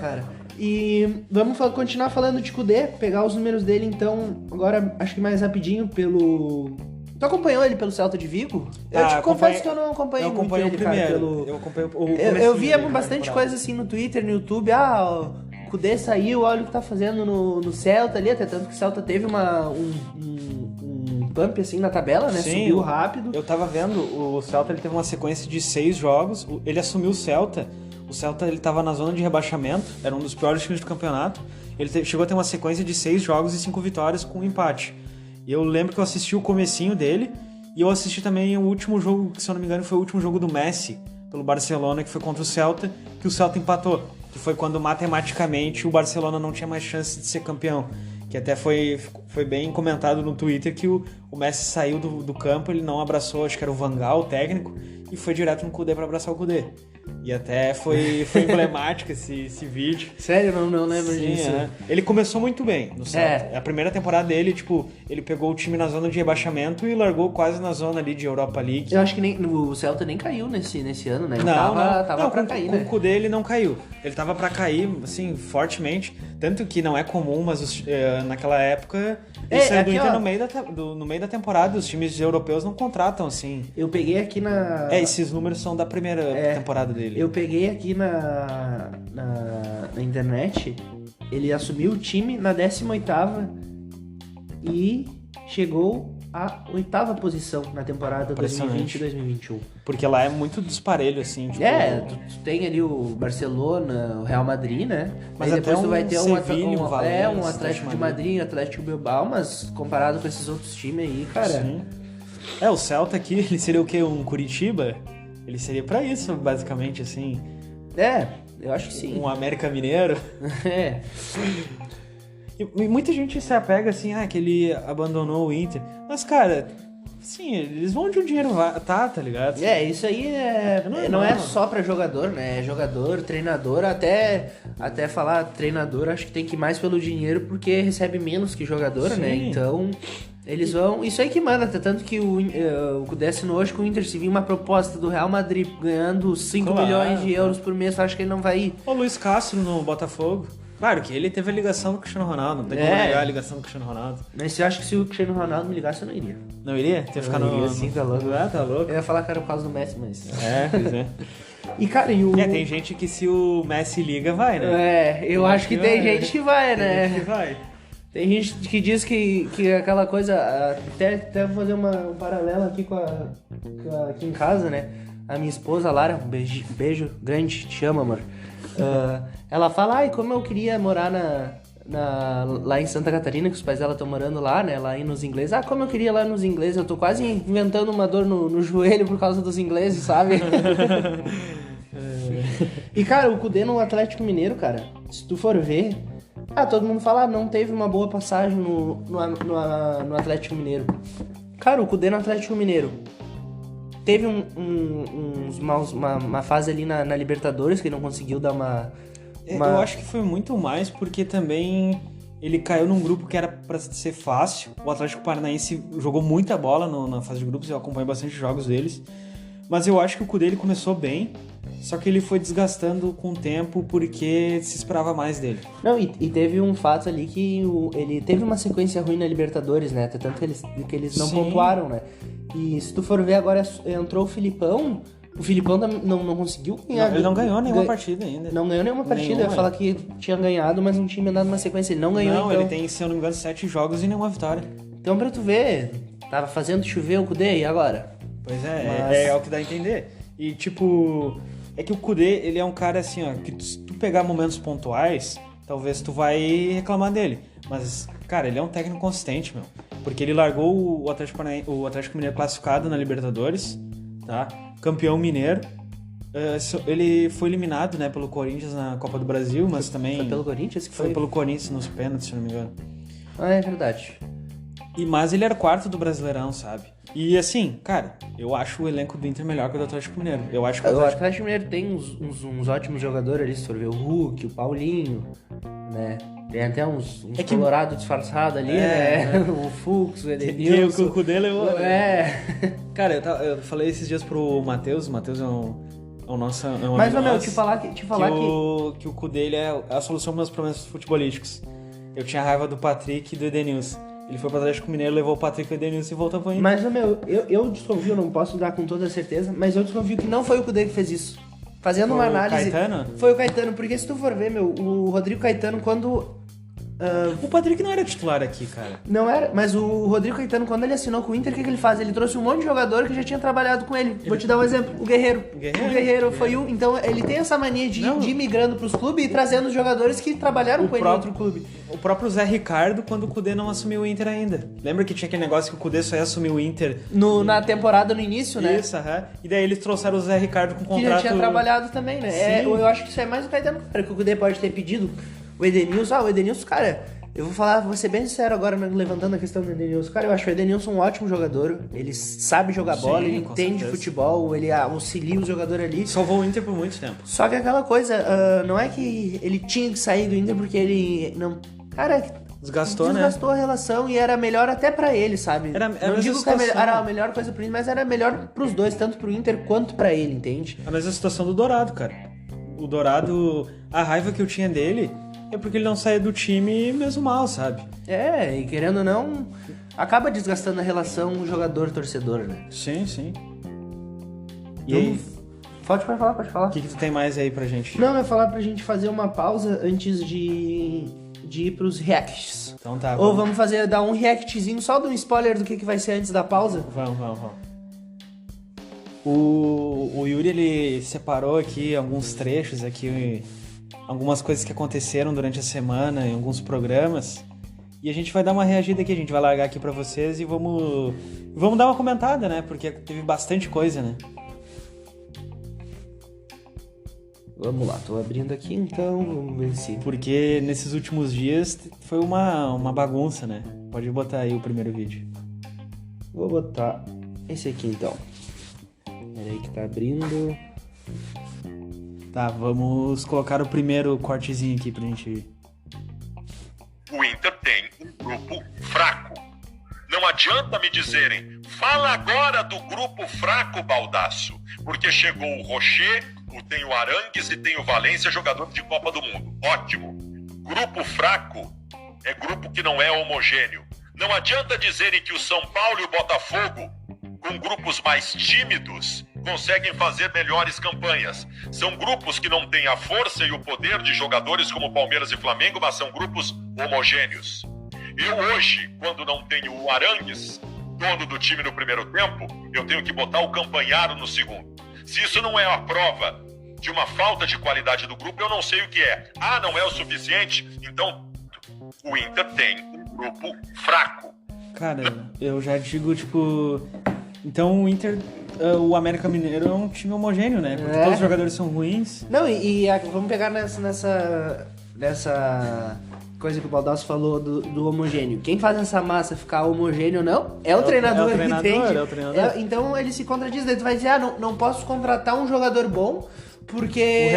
Cara... E vamos continuar falando de Kudê, pegar os números dele, então, agora acho que mais rapidinho pelo... Tu acompanhou ele pelo Celta de Vigo? Eu te confesso que eu não acompanhei muito ele, o primeiro, cara. Eu acompanho o Eu via bastante coisa assim no Twitter, no YouTube. O Kudê saiu, olha o que tá fazendo no Celta ali, até tanto que o Celta teve um pump assim na tabela, né? Sim, subiu rápido. Eu tava vendo, o Celta ele teve uma sequência de 6 jogos, ele assumiu o Celta ele tava na zona de rebaixamento, era um dos piores times do campeonato, ele chegou a ter uma sequência de 6 jogos e 5 vitórias com um empate. E eu lembro que eu assisti o comecinho dele, e eu assisti também o último jogo, que se eu não me engano foi o último jogo do Messi, pelo Barcelona, que foi contra o Celta, que o Celta empatou, que foi quando matematicamente o Barcelona não tinha mais chance de ser campeão. Que até foi bem comentado no Twitter que o Messi saiu do campo, ele não abraçou, acho que era o Van Gaal, o técnico, e foi direto no Kudê para abraçar o Kudê. E até foi emblemático esse vídeo. Sério? Não lembro disso. É. Ele começou muito bem no Celta. A primeira temporada dele, ele pegou o time na zona de rebaixamento e largou quase na zona ali de Europa League. Eu acho que o Celta nem caiu nesse ano, né? Ele não, tava pra cair, né? Com o Kudê ele não caiu. Ele tava pra cair, assim, fortemente. Tanto que não é comum, mas naquela época ele saiu do Inter no meio da temporada. Os times europeus não contratam, assim. Eu peguei aqui na... esses números são da primeira temporada dele. Eu peguei aqui na internet, ele assumiu o time na 18ª e chegou à 8ª posição na temporada 2020-2021. Porque lá é muito disparelho, assim. Tu tem ali o Barcelona, o Real Madrid, né? Mas aí depois tu vai ter um Valência, Atlético de Madrid, Atlético Bilbao, mas comparado com esses outros times aí, cara... Sim. O Celta aqui, ele seria o quê? Um Curitiba? Ele seria pra isso, basicamente, assim. Eu acho que sim. Um América Mineiro. E muita gente se apega, assim, que ele abandonou o Inter. Mas, cara, sim, eles vão onde o dinheiro tá ligado? Isso aí não é só pra jogador, né? É jogador, treinador, até falar treinador, acho que tem que ir mais pelo dinheiro, porque recebe menos que jogador, sim. né? Então... Eles vão... Isso aí que manda, até tanto que o Kudê assinou hoje com o Inter. Se vir uma proposta do Real Madrid ganhando 5 milhões de euros por mês, acho que ele não vai ir. O Luiz Castro no Botafogo. Claro que ele teve a ligação do Cristiano Ronaldo, não tem como negar a ligação do Cristiano Ronaldo. Mas eu acho que se o Cristiano Ronaldo me ligasse, eu não iria. Não iria? Ter ficar no... Sim, tá louco. Tá louco. Eu ia falar que era por causa do Messi, mas... Pois é. E, cara, tem gente que se o Messi liga, vai, né? Eu acho que tem gente que vai, né? Tem gente que vai. Tem gente que diz que aquela coisa... Até vou fazer um paralelo aqui aqui em casa, né? A minha esposa, Lara, um beijo grande, te amo, amor. Ela fala, como eu queria morar lá em Santa Catarina, que os pais dela estão morando lá, né? Lá nos ingleses. Como eu queria lá nos ingleses. Eu tô quase inventando uma dor no joelho por causa dos ingleses, sabe? E, cara, o Kudê no Atlético Mineiro, cara, se tu for ver... todo mundo fala, não teve uma boa passagem no Atlético Mineiro. Cara, o Kudê no Atlético Mineiro teve uma fase ali na Libertadores que ele não conseguiu dar uma... Eu acho que foi muito mais porque também ele caiu num grupo que era pra ser fácil. O Atlético Paranaense jogou muita bola na fase de grupos, eu acompanhei bastante jogos deles. Mas eu acho que o Kudê ele começou bem, só que ele foi desgastando com o tempo porque se esperava mais dele. Não, e teve um fato ali que ele teve uma sequência ruim na Libertadores, né? Até tanto que eles não pontuaram, né? E se tu for ver agora, entrou o Filipão não conseguiu ganhar. Ele não ganhou nenhuma partida ainda. Não ganhou nenhuma partida. Eu ia falar que tinha ganhado, mas não tinha emendado uma sequência. Ele não ganhou, então... ele tem, se eu não me engano, 7 jogos e nenhuma vitória. Então pra tu ver, tava fazendo chover o Kudê, e agora? Pois é o que dá a entender. E tipo, é que o Kudê, ele é um cara assim, que se tu pegar momentos pontuais, talvez tu vai reclamar dele. Mas, cara, ele é um técnico consistente, meu. Porque ele largou o Atlético Mineiro classificado na Libertadores, tá? Campeão mineiro. Ele foi eliminado, né, pelo Corinthians na Copa do Brasil, mas também... Foi pelo Corinthians que foi? Foi pelo Corinthians nos pênaltis, se não me engano. É verdade. Mas ele era quarto do Brasileirão, sabe? E assim, cara, eu acho o elenco do Inter melhor que o do Atlético Mineiro. Eu acho que o Atlético Mineiro tem uns ótimos jogadores ali, se for ver o Hulk, o Paulinho, né? Tem até uns colorado disfarçado ali, né? O Fux, o Edenilson. O cu dele Cara, eu falei esses dias pro Matheus. O Matheus é Mas, meu, te falar que... que o Kudê ele é a solução para os problemas futebolísticos. Eu tinha raiva do Patrick e do Edenilson. Ele foi para o Atlético Mineiro, levou o Patrick e o Edenilson e voltou para o Inter. Mas, meu, eu desconfio, não posso dar com toda certeza, mas eu desconfio que não foi o Kudê que fez isso. Fazendo uma análise... O Caetano? Foi o Caetano, porque se tu for ver, meu, o Rodrigo Caetano, quando... O Patrick não era titular aqui, cara. Não era, mas o Rodrigo Caetano, quando ele assinou com o Inter, o que ele faz? Ele trouxe um monte de jogador que já tinha trabalhado com ele. Vou te dar um exemplo, o Guerreiro. O Guerreiro foi um... Então, ele tem essa mania de ir migrando pros clubes e trazendo os jogadores que trabalharam com ele em outro clube. O próprio Zé Ricardo, quando o Kudê não assumiu o Inter ainda. Lembra que tinha aquele negócio que o Kudê só ia assumir o Inter... Na temporada, no início, né? Isso, aham. E daí eles trouxeram o Zé Ricardo com contrato... Que já tinha trabalhado também, né? Eu acho que isso é mais o Caetano, cara, que o Kudê pode ter pedido. O Edenilson, cara... Eu vou ser bem sincero agora, levantando a questão do Edenilson. Cara, eu acho o Edenilson um ótimo jogador. Ele sabe jogar bola, ele entende futebol, ele auxilia o jogador ali. Salvou o Inter por muito tempo. Só que aquela coisa, não é que ele tinha que sair do Inter porque ele não... Cara, desgastou a relação e era melhor até pra ele, sabe? Não digo que era a melhor coisa pro Inter, mas era melhor pros dois, tanto pro Inter quanto pra ele, entende? A mesma situação do Dourado, cara. O Dourado, a raiva que eu tinha dele... É porque ele não saía do time mesmo mal, sabe? E querendo ou não, acaba desgastando a relação jogador-torcedor, né? Sim. E aí? Pode falar. O que tu tem mais aí pra gente? Não, eu ia falar pra gente fazer uma pausa antes de ir pros reacts. Então tá. Ou vamos dar um reactzinho, só de um spoiler do que vai ser antes da pausa? Vamos. O Yuri, ele separou aqui alguns trechos aqui... Algumas coisas que aconteceram durante a semana em alguns programas. E a gente vai dar uma reagida aqui, a gente vai largar aqui pra vocês e vamos dar uma comentada, né? Porque teve bastante coisa, né? Vamos lá, tô abrindo aqui então, vamos ver se... Porque nesses últimos dias foi uma bagunça, né? Pode botar aí o primeiro vídeo. Vou botar esse aqui então. Peraí que tá abrindo... Tá, vamos colocar o primeiro cortezinho aqui pra gente ver. O Inter tem um grupo fraco. Não adianta me dizerem, fala agora do grupo fraco, Baldasso, porque chegou o Rocher, tem o Arangues e tem o Valência, jogador de Copa do Mundo. Ótimo. Grupo fraco é grupo que não é homogêneo. Não adianta dizerem que o São Paulo e o Botafogo, com grupos mais tímidos, conseguem fazer melhores campanhas. São grupos que não têm a força e o poder de jogadores como Palmeiras e Flamengo, mas são grupos homogêneos. Eu hoje, quando não tenho o Arangues, dono do time no primeiro tempo, eu tenho que botar o Campanharo no segundo. Se isso não é a prova de uma falta de qualidade do grupo, eu não sei o que é. Não é o suficiente? Então, o Inter tem um grupo fraco. Cara, eu já digo, então o Inter, o América Mineiro é um time homogêneo, né? Porque todos os jogadores são ruins. Não, vamos pegar nessa coisa que o Baldasso falou do homogêneo. Quem faz essa massa ficar homogêneo ou não é o treinador, entende? É o treinador. Então ele se contradiz, daí tu vai dizer, não posso contratar um jogador bom porque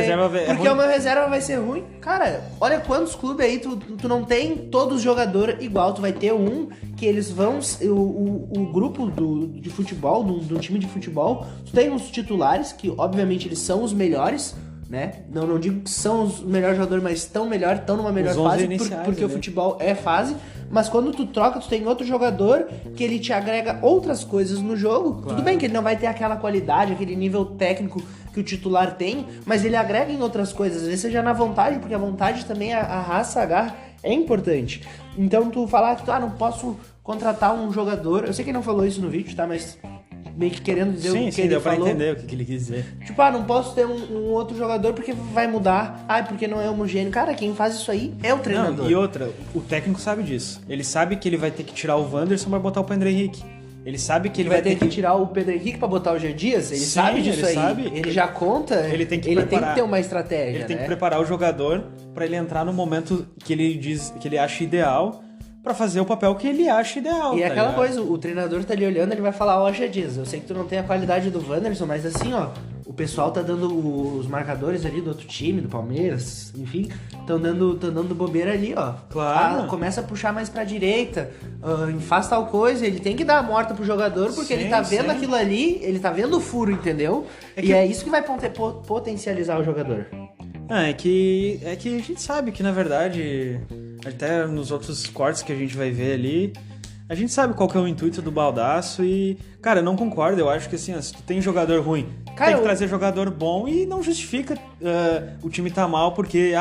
o meu reserva vai ser ruim. Cara, olha quantos clubes aí tu não tem todos os jogadores igual. Tu vai ter um que eles vão... O grupo de futebol, do time de futebol, tu tem os titulares, que obviamente eles são os melhores, né? Não digo que são os melhores jogadores, mas estão numa melhor fase, porque o futebol é fase. Mas quando tu troca, tu tem outro jogador que ele te agrega outras coisas no jogo. Claro. Tudo bem que ele não vai ter aquela qualidade, aquele nível técnico que o titular tem, mas ele agrega em outras coisas. Às vezes seja na vontade, porque a vontade também, a raça, a garra é importante. Então tu falar que não posso contratar um jogador... Eu sei que ele não falou isso no vídeo, tá? Mas meio que querendo dizer o que ele falou. Sim, deu pra entender o que ele quis dizer. Não posso ter um outro jogador porque vai mudar. Porque não é homogêneo. Cara, quem faz isso aí é o treinador. Não, e outra, o técnico sabe disso. Ele sabe que ele vai ter que tirar o Wanderson pra botar o Pedro Henrique. Ele sabe que ele vai ter que tirar o Pedro Henrique pra botar o Jean Dias. Ele sabe disso aí. Ele já conta. Ele tem que ter uma estratégia. Ele tem que preparar o jogador pra ele entrar no momento que ele diz que ele acha ideal, pra fazer o papel que ele acha ideal. E aquela coisa, o treinador tá ali olhando, ele vai falar, Jean Dias, eu sei que tu não tem a qualidade do Wanderson, mas assim, o pessoal tá dando os marcadores ali do outro time, do Palmeiras, enfim, estão dando bobeira ali, ó. Claro. Começa a puxar mais pra direita, faz tal coisa, ele tem que dar a morta pro jogador, porque ele tá vendo aquilo ali, ele tá vendo o furo, entendeu? E é isso que vai potencializar o jogador. É que a gente sabe que, na verdade, até nos outros cortes que a gente vai ver ali, a gente sabe qual que é o intuito do Baldasso e, cara, eu não concordo. Eu acho que, assim, se tu tem jogador ruim, tem que trazer jogador bom e não justifica o time tá mal porque,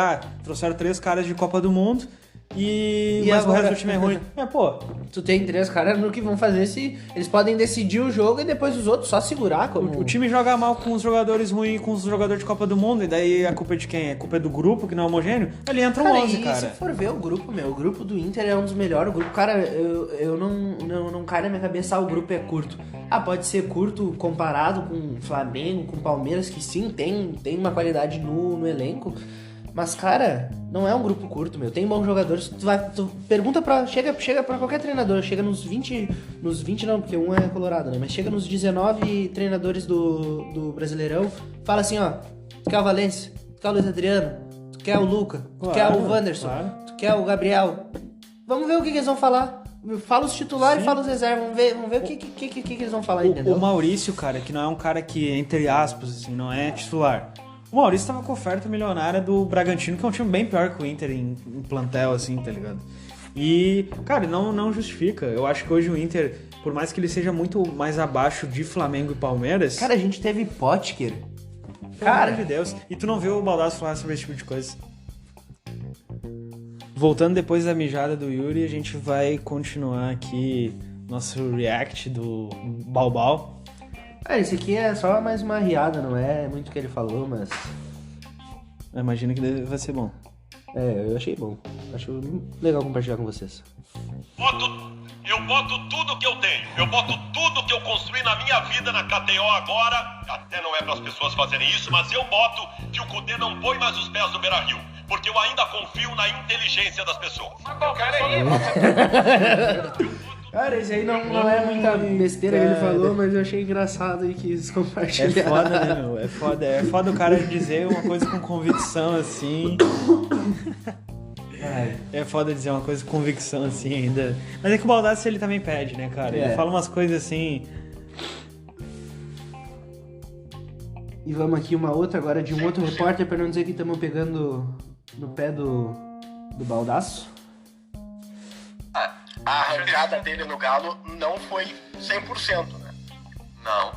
trouxeram 3 caras de Copa do Mundo mas agora... o resto do time é ruim. Tu tem 3 caras no que vão fazer se... Eles podem decidir o jogo e depois os outros só segurar. O time joga mal com os jogadores ruins, com os jogadores de Copa do Mundo, e daí a culpa é de quem? A culpa é do grupo, que não é homogêneo? Ali entra um 11, cara. Se for ver o grupo, o grupo do Inter é um dos melhores. O grupo, cara, eu não cai na minha cabeça, o grupo é curto. Pode ser curto comparado com Flamengo, com Palmeiras, que sim, tem uma qualidade no elenco. Mas, cara, não é um grupo curto, tem bons jogadores. Tu pergunta chega pra qualquer treinador, chega nos 20 não, porque um é colorado, né? Mas chega nos 19 treinadores do Brasileirão, fala assim, ó, tu quer o Valencia, tu quer o Luiz Adriano, tu quer o Luca, tu quer o Wanderson, tu quer o Gabriel. Vamos ver o que eles vão falar. Fala os titulares e fala os reservas, vamos ver o que eles vão falar, entendeu? O Maurício, cara, que não é um cara que, entre aspas, assim, não é titular. O Maurício tava com oferta milionária do Bragantino, que é um time bem pior que o Inter em plantel, assim, tá ligado? E, cara, não justifica. Eu acho que hoje o Inter, por mais que ele seja muito mais abaixo de Flamengo e Palmeiras... Cara, a gente teve Potker. Pelo amor de Deus. E tu não viu o Baldasso falar sobre esse tipo de coisa. Voltando depois da mijada do Yuri, a gente vai continuar aqui nosso react do Balbal. Esse aqui é só mais uma riada, não é muito o que ele falou, mas... Eu imagino que vai ser bom. Eu achei bom. Acho legal compartilhar com vocês. Eu boto tudo que eu tenho. Eu boto tudo que eu construí na minha vida na KTO agora. Até não é para as pessoas fazerem isso, mas eu boto que o Cudê não põe mais os pés no Beira-Rio. Porque eu ainda confio na inteligência das pessoas. Cara, esse aí não é muita besteira que ele falou, mas eu achei engraçado e quis compartilhar. É foda, né, meu? É foda o cara dizer uma coisa com convicção, assim. É foda dizer uma coisa com convicção, assim, ainda. Mas é que o Baldassi, ele também pede, né, cara? Ele fala umas coisas assim... E vamos aqui uma outra agora de um outro repórter, pra não dizer que estamos pegando no pé do Baldasso. A arrancada dele no Galo não foi 100%, né? Não.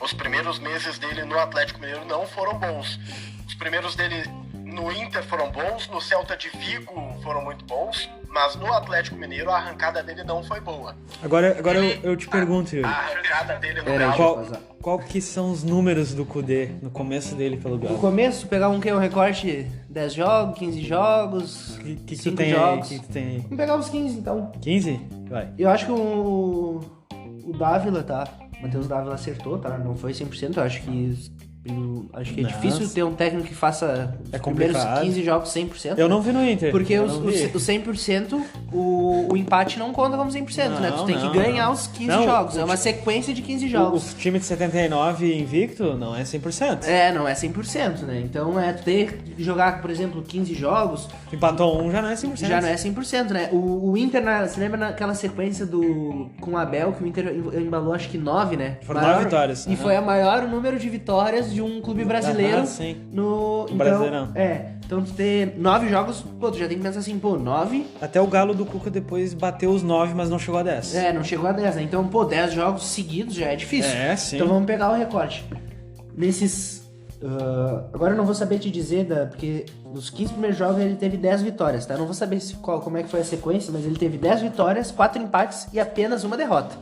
Os primeiros meses dele no Atlético Mineiro não foram bons. Os primeiros dele no Inter foram bons, no Celta de Vigo foram muito bons, mas no Atlético Mineiro a arrancada dele não foi boa. Agora eu te pergunto, Yuri. A arrancada dele no Galo... Qual que são os números do Cudê no começo dele pelo Galo? No começo, pegar um recorte 10 jogos, 15 jogos, 5 jogos. Que tem aí? Vamos pegar os 15, então. 15? Vai. Eu acho que o Dávila, tá? O Matheus Dávila acertou, tá? Não foi 100%, eu acho que é difícil ter um técnico que faça os primeiros 15 jogos 100%. Eu não vi no Inter. Porque os 100%, o empate não conta como 100%, né? Tu tem que ganhar os 15 jogos. É uma sequência de 15 jogos. O time de 79 invicto não é 100%. Não é 100%, né? Então, tu ter que jogar, por exemplo, 15 jogos... Empatou um, já não é 100%. Já não é 100%, né? O Inter, você lembra naquela sequência com o Abel, que o Inter embalou acho que 9, né? Foram 9 vitórias. E foi a maior número de vitórias de um clube brasileiro no Brasileirão. Então tu ter 9 jogos, tu já tem que pensar assim, 9. Até o Galo do Cuca depois bateu os 9, mas não chegou a 10. Não chegou a 10, né? Então, 10 jogos seguidos já é difícil. Sim. Então vamos pegar o recorte. Nesses... agora eu não vou saber te dizer, porque nos 15 primeiros jogos ele teve 10 vitórias, tá? Eu não vou saber como é que foi a sequência, mas ele teve 10 vitórias, 4 empates e apenas uma derrota.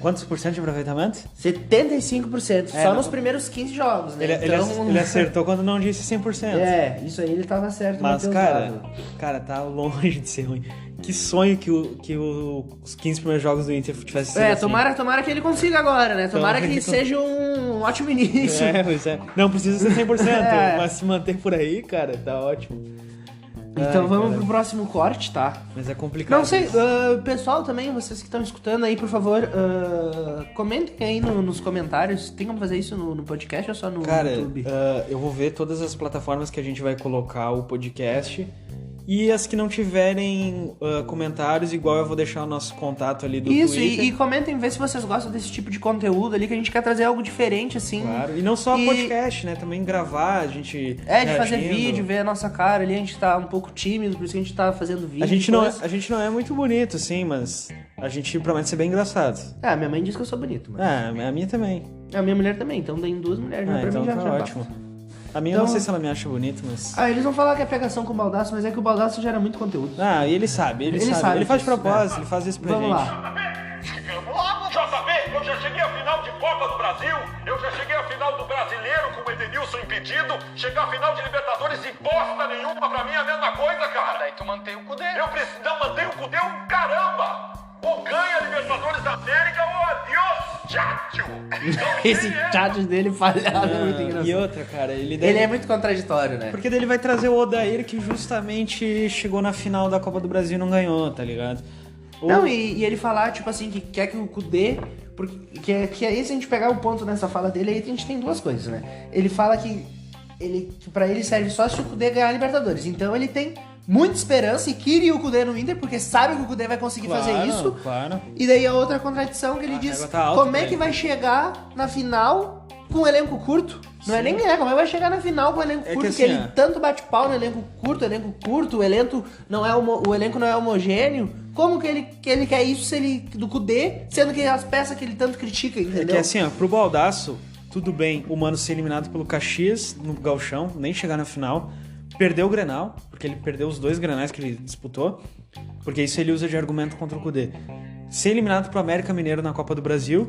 Quantos por cento de aproveitamento? 75%, só nos primeiros 15 jogos, né? Ele acertou quando não disse 100%. Isso aí ele tava certo. Mas, cara, tá longe de ser ruim. Que sonho que os 15 primeiros jogos do Inter tivessem sido assim. Tomara que ele consiga agora, né? Tomara que seja um ótimo início. Pois é. Não precisa ser 100%, mas se manter por aí, cara, tá ótimo. Então vamos cara. pro próximo corte, tá? Mas é complicado. Não sei, pessoal também, vocês que estão escutando aí, por favor, comentem aí nos comentários. Tem como fazer isso no podcast ou só no YouTube? Eu vou ver todas as plataformas que a gente vai colocar o podcast. E as que não tiverem comentários, igual eu vou deixar o nosso contato ali do Isso, Twitter. e comentem, ver se vocês gostam desse tipo de conteúdo ali, que a gente quer trazer algo diferente, assim. Claro, e não só podcast, né? Também gravar, a gente... de fazer vídeo, ver a nossa cara ali, a gente tá um pouco tímido, por isso que a gente tá fazendo vídeo. A gente não é muito bonito, sim, mas a gente promete ser bem engraçado. Minha mãe diz que eu sou bonito, mas... A minha também. A minha mulher também, então tem 2 mulheres, pra Então mim já tá basta. ótimo. A minha Então- eu não sei se ela me acha bonito, mas... Eles vão falar que é pegação com o Baldasso, mas é que o Baldasso gera muito conteúdo. E ele sabe. Ele sabe faz de disso, propósito, ele faz isso pra Vamos gente. lá. Chegamos lá no JB, eu já cheguei à final de Copa do Brasil, eu já cheguei à final do Brasileiro com o Edenilson impedido, chegar à final de Libertadores e bosta nenhuma pra mim é a mesma coisa, cara. Daí tu mantém o Cudê. Eu preciso, não manter o Cudê, caramba! Ou ganha a Libertadores da América ou adiós, tchau! Esse chat dele falhado é muito engraçado. E outra, cara, Ele é muito contraditório, né? Porque daí ele vai trazer o Odair, que justamente chegou na final da Copa do Brasil e não ganhou, tá ligado? Não, e ele falar, tipo assim, que quer que o Kudê... Que aí, se a gente pegar o ponto nessa fala dele, aí a gente tem 2 coisas, né? Ele fala que pra ele serve só se o Kudê ganhar a Libertadores. Então ele tem muita esperança e queria o Kudê no Inter, porque sabe que o Kudê vai conseguir fazer isso. Claro. E daí a outra contradição que ele diz, régua tá alta como é pra que ele. vai chegar na final com um elenco curto? Não é nem como é que vai chegar na final com um elenco É que curto, assim, porque ele tanto bate pau no elenco curto, o elenco não é homogêneo. Como que ele quer isso se ele do Kudê, sendo que as peças que ele tanto critica, entendeu? É que assim, pro Baldasso, tudo bem o Mano ser eliminado pelo Caxias no Gauchão, nem chegar na final, perdeu o Grenal, porque ele perdeu os 2 Grenais que ele disputou, porque isso ele usa de argumento contra o Kudê. Ser eliminado pro América Mineiro na Copa do Brasil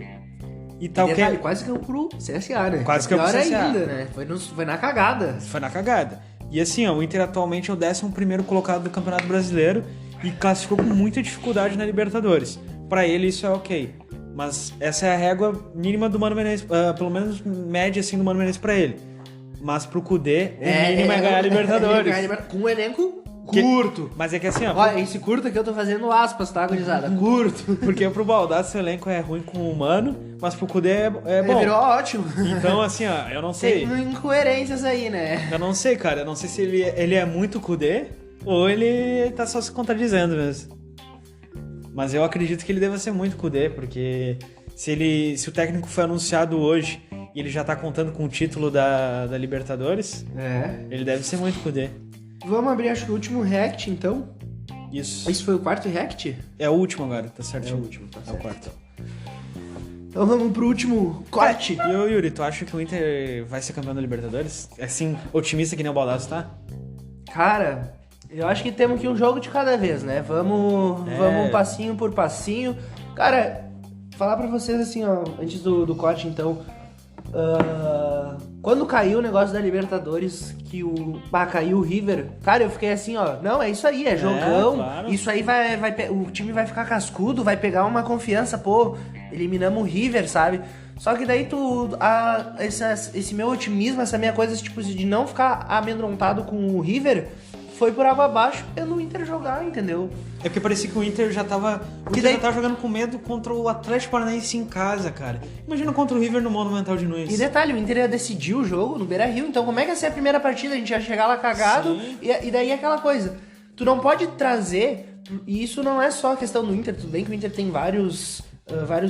e tal que... Detalhe, quase que eu pro CSA, né? Quase que eu pro Pior CSA. ainda, né? Foi na cagada. Foi na cagada. E assim, o Inter atualmente é o 11º colocado do Campeonato Brasileiro e classificou com muita dificuldade na Libertadores. Pra ele isso é ok. Mas essa é a régua mínima do Mano Menezes, pelo menos média assim do Mano Menezes pra ele. Mas pro Kudê, o mínimo é ganhar a Libertadores. Com um elenco curto. Mas é que assim, ó... Olha, esse curto aqui eu tô fazendo aspas, tá, gurizada? Curto. Porque pro Baldasso o elenco é ruim com o Mano, mas pro Kudê é bom. Virou ótimo. Então assim, ó, eu não sei. Tem incoerências aí, né? Eu não sei, cara. Eu não sei se ele é muito Kudê ou ele tá só se contradizendo mesmo. Mas eu acredito que ele deva ser muito Kudê, porque se o técnico foi anunciado hoje e ele já tá contando com o título da Libertadores, ele deve ser muito Kudê. Vamos abrir, acho que o último react, então. Isso. Esse foi o 4º react? É o último agora, tá certo? É o último, tá É o certo. quarto. Então vamos pro último corte. E ô, Yuri, tu acha que o Inter vai ser campeão da Libertadores? Assim, otimista que nem o Baldasso tá? Cara, eu acho que temos que ir um jogo de cada vez, né? Vamos passinho por passinho. Cara, falar pra vocês assim, ó, antes do corte, então. Quando caiu o negócio da Libertadores, que caiu o River, cara, eu fiquei assim, ó, não, é isso aí, é jogão, claro. isso aí o time vai ficar cascudo, vai pegar uma confiança, pô, eliminamos o River, sabe? Só que daí esse meu otimismo, essa minha coisa, tipo, de não ficar amedrontado com o River, foi por água abaixo pelo Inter jogar, entendeu? É porque parecia que o Inter já tava... já tava jogando com medo contra o Atlético Paranaense em casa, cara. Imagina contra o River no Monumental de Nunes. E detalhe, o Inter ia decidir o jogo no Beira-Rio, então como é que ia ser a primeira partida? A gente ia chegar lá cagado, e daí aquela coisa. Tu não pode trazer, e isso não é só a questão do Inter, tudo bem que o Inter tem vários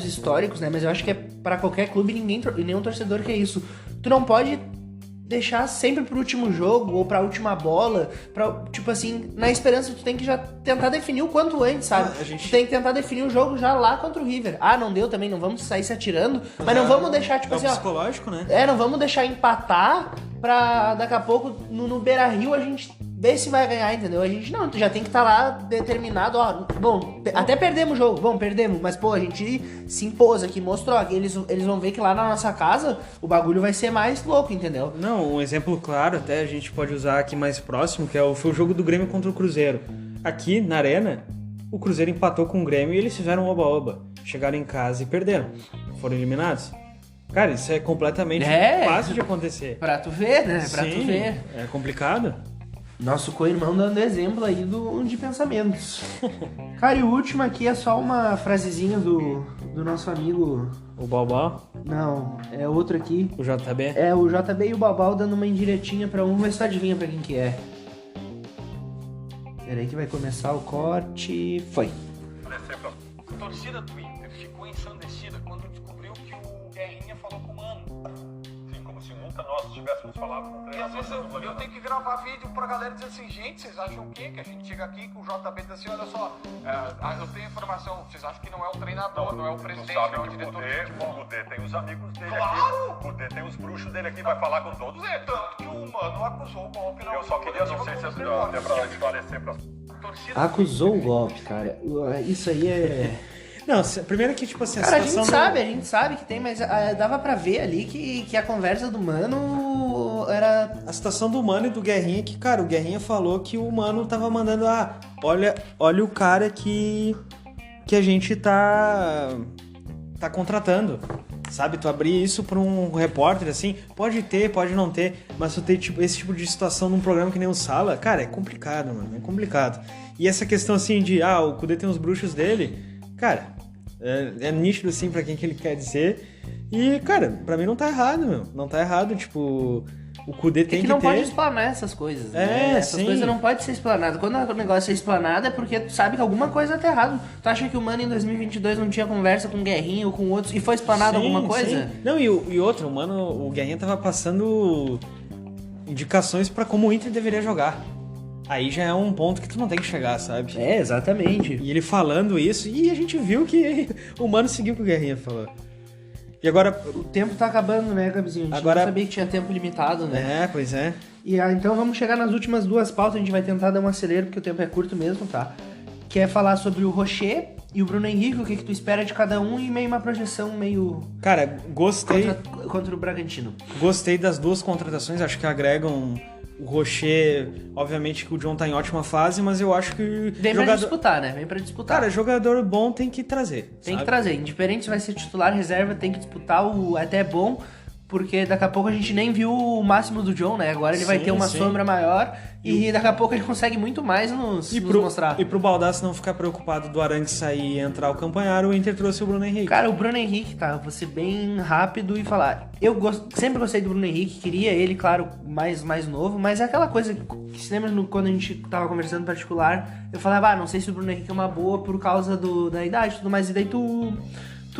históricos, né? Mas eu acho que é pra qualquer clube e nenhum torcedor que é isso. Tu não pode deixar sempre pro último jogo ou pra última bola, tipo assim, na esperança tu tem que já tentar definir o quanto antes, sabe? Tu tem que tentar definir o jogo já lá contra o River. Não deu também, não vamos sair se atirando, mas não vamos deixar, tipo assim, ó... psicológico, né? Não vamos deixar empatar pra daqui a pouco no Beira-Rio a gente ver se vai ganhar, entendeu? A gente não, tu já tem que estar lá determinado, ó, bom, até perdemos o jogo, perdemos, mas pô, a gente se impôs aqui, mostrou, aqui, eles vão ver que lá na nossa casa o bagulho vai ser mais louco, entendeu? Não, um exemplo claro, até a gente pode usar aqui mais próximo, que foi o jogo do Grêmio contra o Cruzeiro. Aqui, na Arena, o Cruzeiro empatou com o Grêmio e eles fizeram oba-oba. Chegaram em casa e perderam. Foram eliminados. Cara, isso é completamente fácil de acontecer. Pra tu ver, né? Pra Sim, tu ver. é complicado. Nosso co-irmão dando exemplo aí de pensamentos. Cara, e o último aqui é só uma frasezinha do nosso amigo... O Balbal? Não, é outro aqui. O JB? É, o JB e o Balbal dando uma indiretinha pra um, ver se tu adivinha pra quem que é. Peraí que vai começar o corte. Foi. A torcida do Inter ficou ensandecida quando descobriu que o Guerrinha falou com o Mano. Sim, como se nunca nós tivéssemos falado com o E treinador. às vezes eu tenho que gravar vídeo pra galera dizer assim, gente, vocês acham o quê? Que a gente chega aqui com o JB diz assim, olha só, eu tenho informação, vocês acham que não é o treinador, não é o presidente, sabe não é o que diretor. o Cudê tem os amigos dele Claro! aqui. O Cudê tem os bruxos dele aqui, vai falar com todos eles. Tanto que o Mano acusou o golpe na Eu só queria, não sei se até pra esclarecer pra... Acusou o golpe, cara. Isso aí é... Não, primeiro que, tipo assim, Cara, a gente sabe que tem, mas dava pra ver ali que a conversa do Mano era... A situação do Mano e do Guerrinha, que, cara, o Guerrinha falou que o Mano tava mandando, olha o cara que a gente tá contratando, sabe? Tu abrir isso pra um repórter, assim, pode ter, pode não ter, mas tu ter esse tipo de situação num programa que nem o Sala, cara, é complicado, mano, é complicado. E essa questão, assim, de, o Cudê tem os bruxos dele, cara, é nítido, assim, pra quem que ele quer dizer. E, cara, pra mim não tá errado, meu. Não tá errado, tipo... O Cudê tem que ter... não pode explanar essas coisas, né? Essas coisas não podem ser explanadas. Quando o negócio é explanado é porque tu sabe que alguma coisa tá errado. Tu acha que o Mano em 2022 não tinha conversa com o Guerrinha ou com outros e foi explanado alguma coisa? Sim. Não, e outro, o Guerrinha tava passando indicações pra como o Inter deveria jogar. Aí já é um ponto que tu não tem que chegar, sabe? É, exatamente. E ele falando isso, e a gente viu que o Mano seguiu o que o Guerrinha falou. E agora... O tempo tá acabando, né, Gabizinho? A gente agora... não sabia que tinha tempo limitado, né? É, pois é. E então vamos chegar nas últimas duas pautas, a gente vai tentar dar um acelero, porque o tempo é curto mesmo, tá? Que é falar sobre o Rocher e o Bruno Henrique, o que tu espera de cada um, e meio uma projeção meio... Cara, gostei... Contra o Bragantino. Gostei das duas contratações, acho que agregam... O Rocher, obviamente que o John tá em ótima fase, mas eu acho que... Vem pra disputar, né? Vem pra disputar. Cara, jogador bom tem que trazer. Tem que trazer. Indiferente se vai ser titular, reserva, tem que disputar. Até é bom, porque daqui a pouco a gente nem viu o máximo do John, né? Agora ele vai ter uma sombra maior e daqui a pouco ele consegue muito mais nos mostrar. E pro Baldassi não ficar preocupado do Arangues sair e entrar o Campanharo, o Inter trouxe o Bruno Henrique. Cara, o Bruno Henrique, tá? Vou ser bem rápido e falar. Eu sempre gostei do Bruno Henrique, queria ele, claro, mais novo, mas é aquela coisa que se lembra quando a gente tava conversando em particular, eu falava, não sei se o Bruno Henrique é uma boa por causa da idade e tudo mais, e daí tu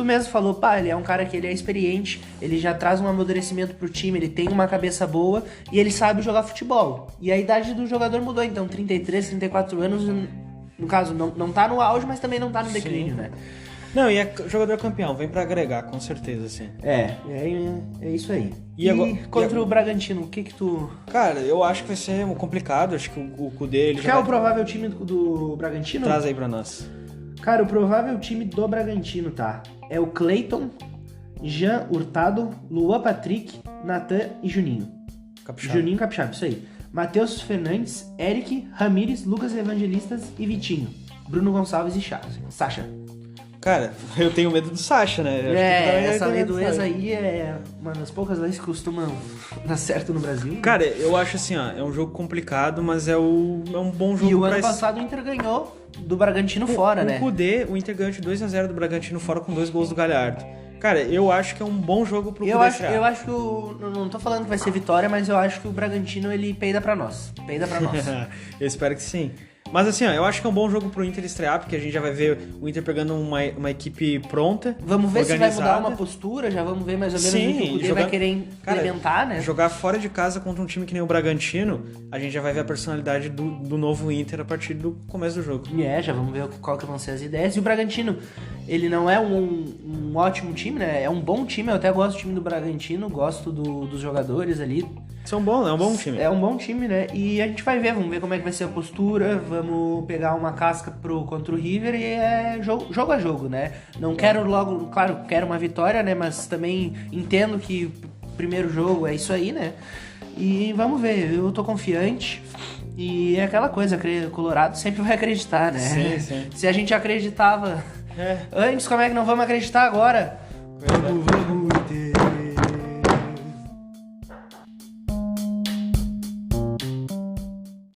mesmo falou, ele é um cara que ele é experiente, ele já traz um amadurecimento pro time, ele tem uma cabeça boa e ele sabe jogar futebol. E a idade do jogador mudou, então 33, 34 anos, no caso, não tá no auge, mas também não tá no declínio, né? Não, e é jogador campeão, vem pra agregar, com certeza, sim. É isso aí. E contra o Bragantino, o que tu... Cara, eu acho que vai ser complicado, acho que o Cudê... Ele Qual é o provável time do Bragantino? Traz aí pra nós. Cara, o provável time do Bragantino, tá? É o Cleiton, Jean Hurtado, Luan Patrick, Natan e Juninho. Capixaba. Juninho Capixaba, isso aí. Matheus Fernandes, Eric, Ramires, Lucas Evangelistas e Vitinho. Bruno Gonçalves e Sacha. Cara, eu tenho medo do Sacha, né? Essa lei do ex aí é uma das poucas leis que costumam dar certo no Brasil. Cara, eu acho assim, é um jogo complicado, mas é um bom jogo. E o ano passado o Inter ganhou do Bragantino fora, né? O Cudê, o Inter ganhou de 2-0 do Bragantino fora com 2 gols do Galhardo. Cara, eu acho que é um bom jogo pro Cudê. Eu acho que não tô falando que vai ser vitória, mas eu acho que o Bragantino, ele peida pra nós. Eu espero que sim. Mas assim, eu acho que é um bom jogo pro Inter estrear, porque a gente já vai ver o Inter pegando uma equipe pronta. Vamos ver organizada. se vai mudar uma postura, já vamos ver mais ou menos o que o Cudê vai querer implementar, né? Jogar fora de casa contra um time que nem o Bragantino, a gente já vai ver a personalidade do novo Inter a partir do começo do jogo. Já vamos ver qual que vão ser as ideias. E o Bragantino, ele não é um ótimo time, né? É um bom time, eu até gosto do time do Bragantino, gosto dos jogadores ali. É um bom time. É um bom time, né? E a gente vai ver, vamos ver como é que vai ser a postura, vamos pegar uma casca contra o River e é jogo a jogo, né? Não quero logo, claro, quero uma vitória, né? Mas também entendo que o primeiro jogo é isso aí, né? E vamos ver, eu tô confiante. E é aquela coisa, Colorado sempre vai acreditar, né? Sim. Se a gente acreditava antes, como é que não vamos acreditar agora? Vamos, Inter!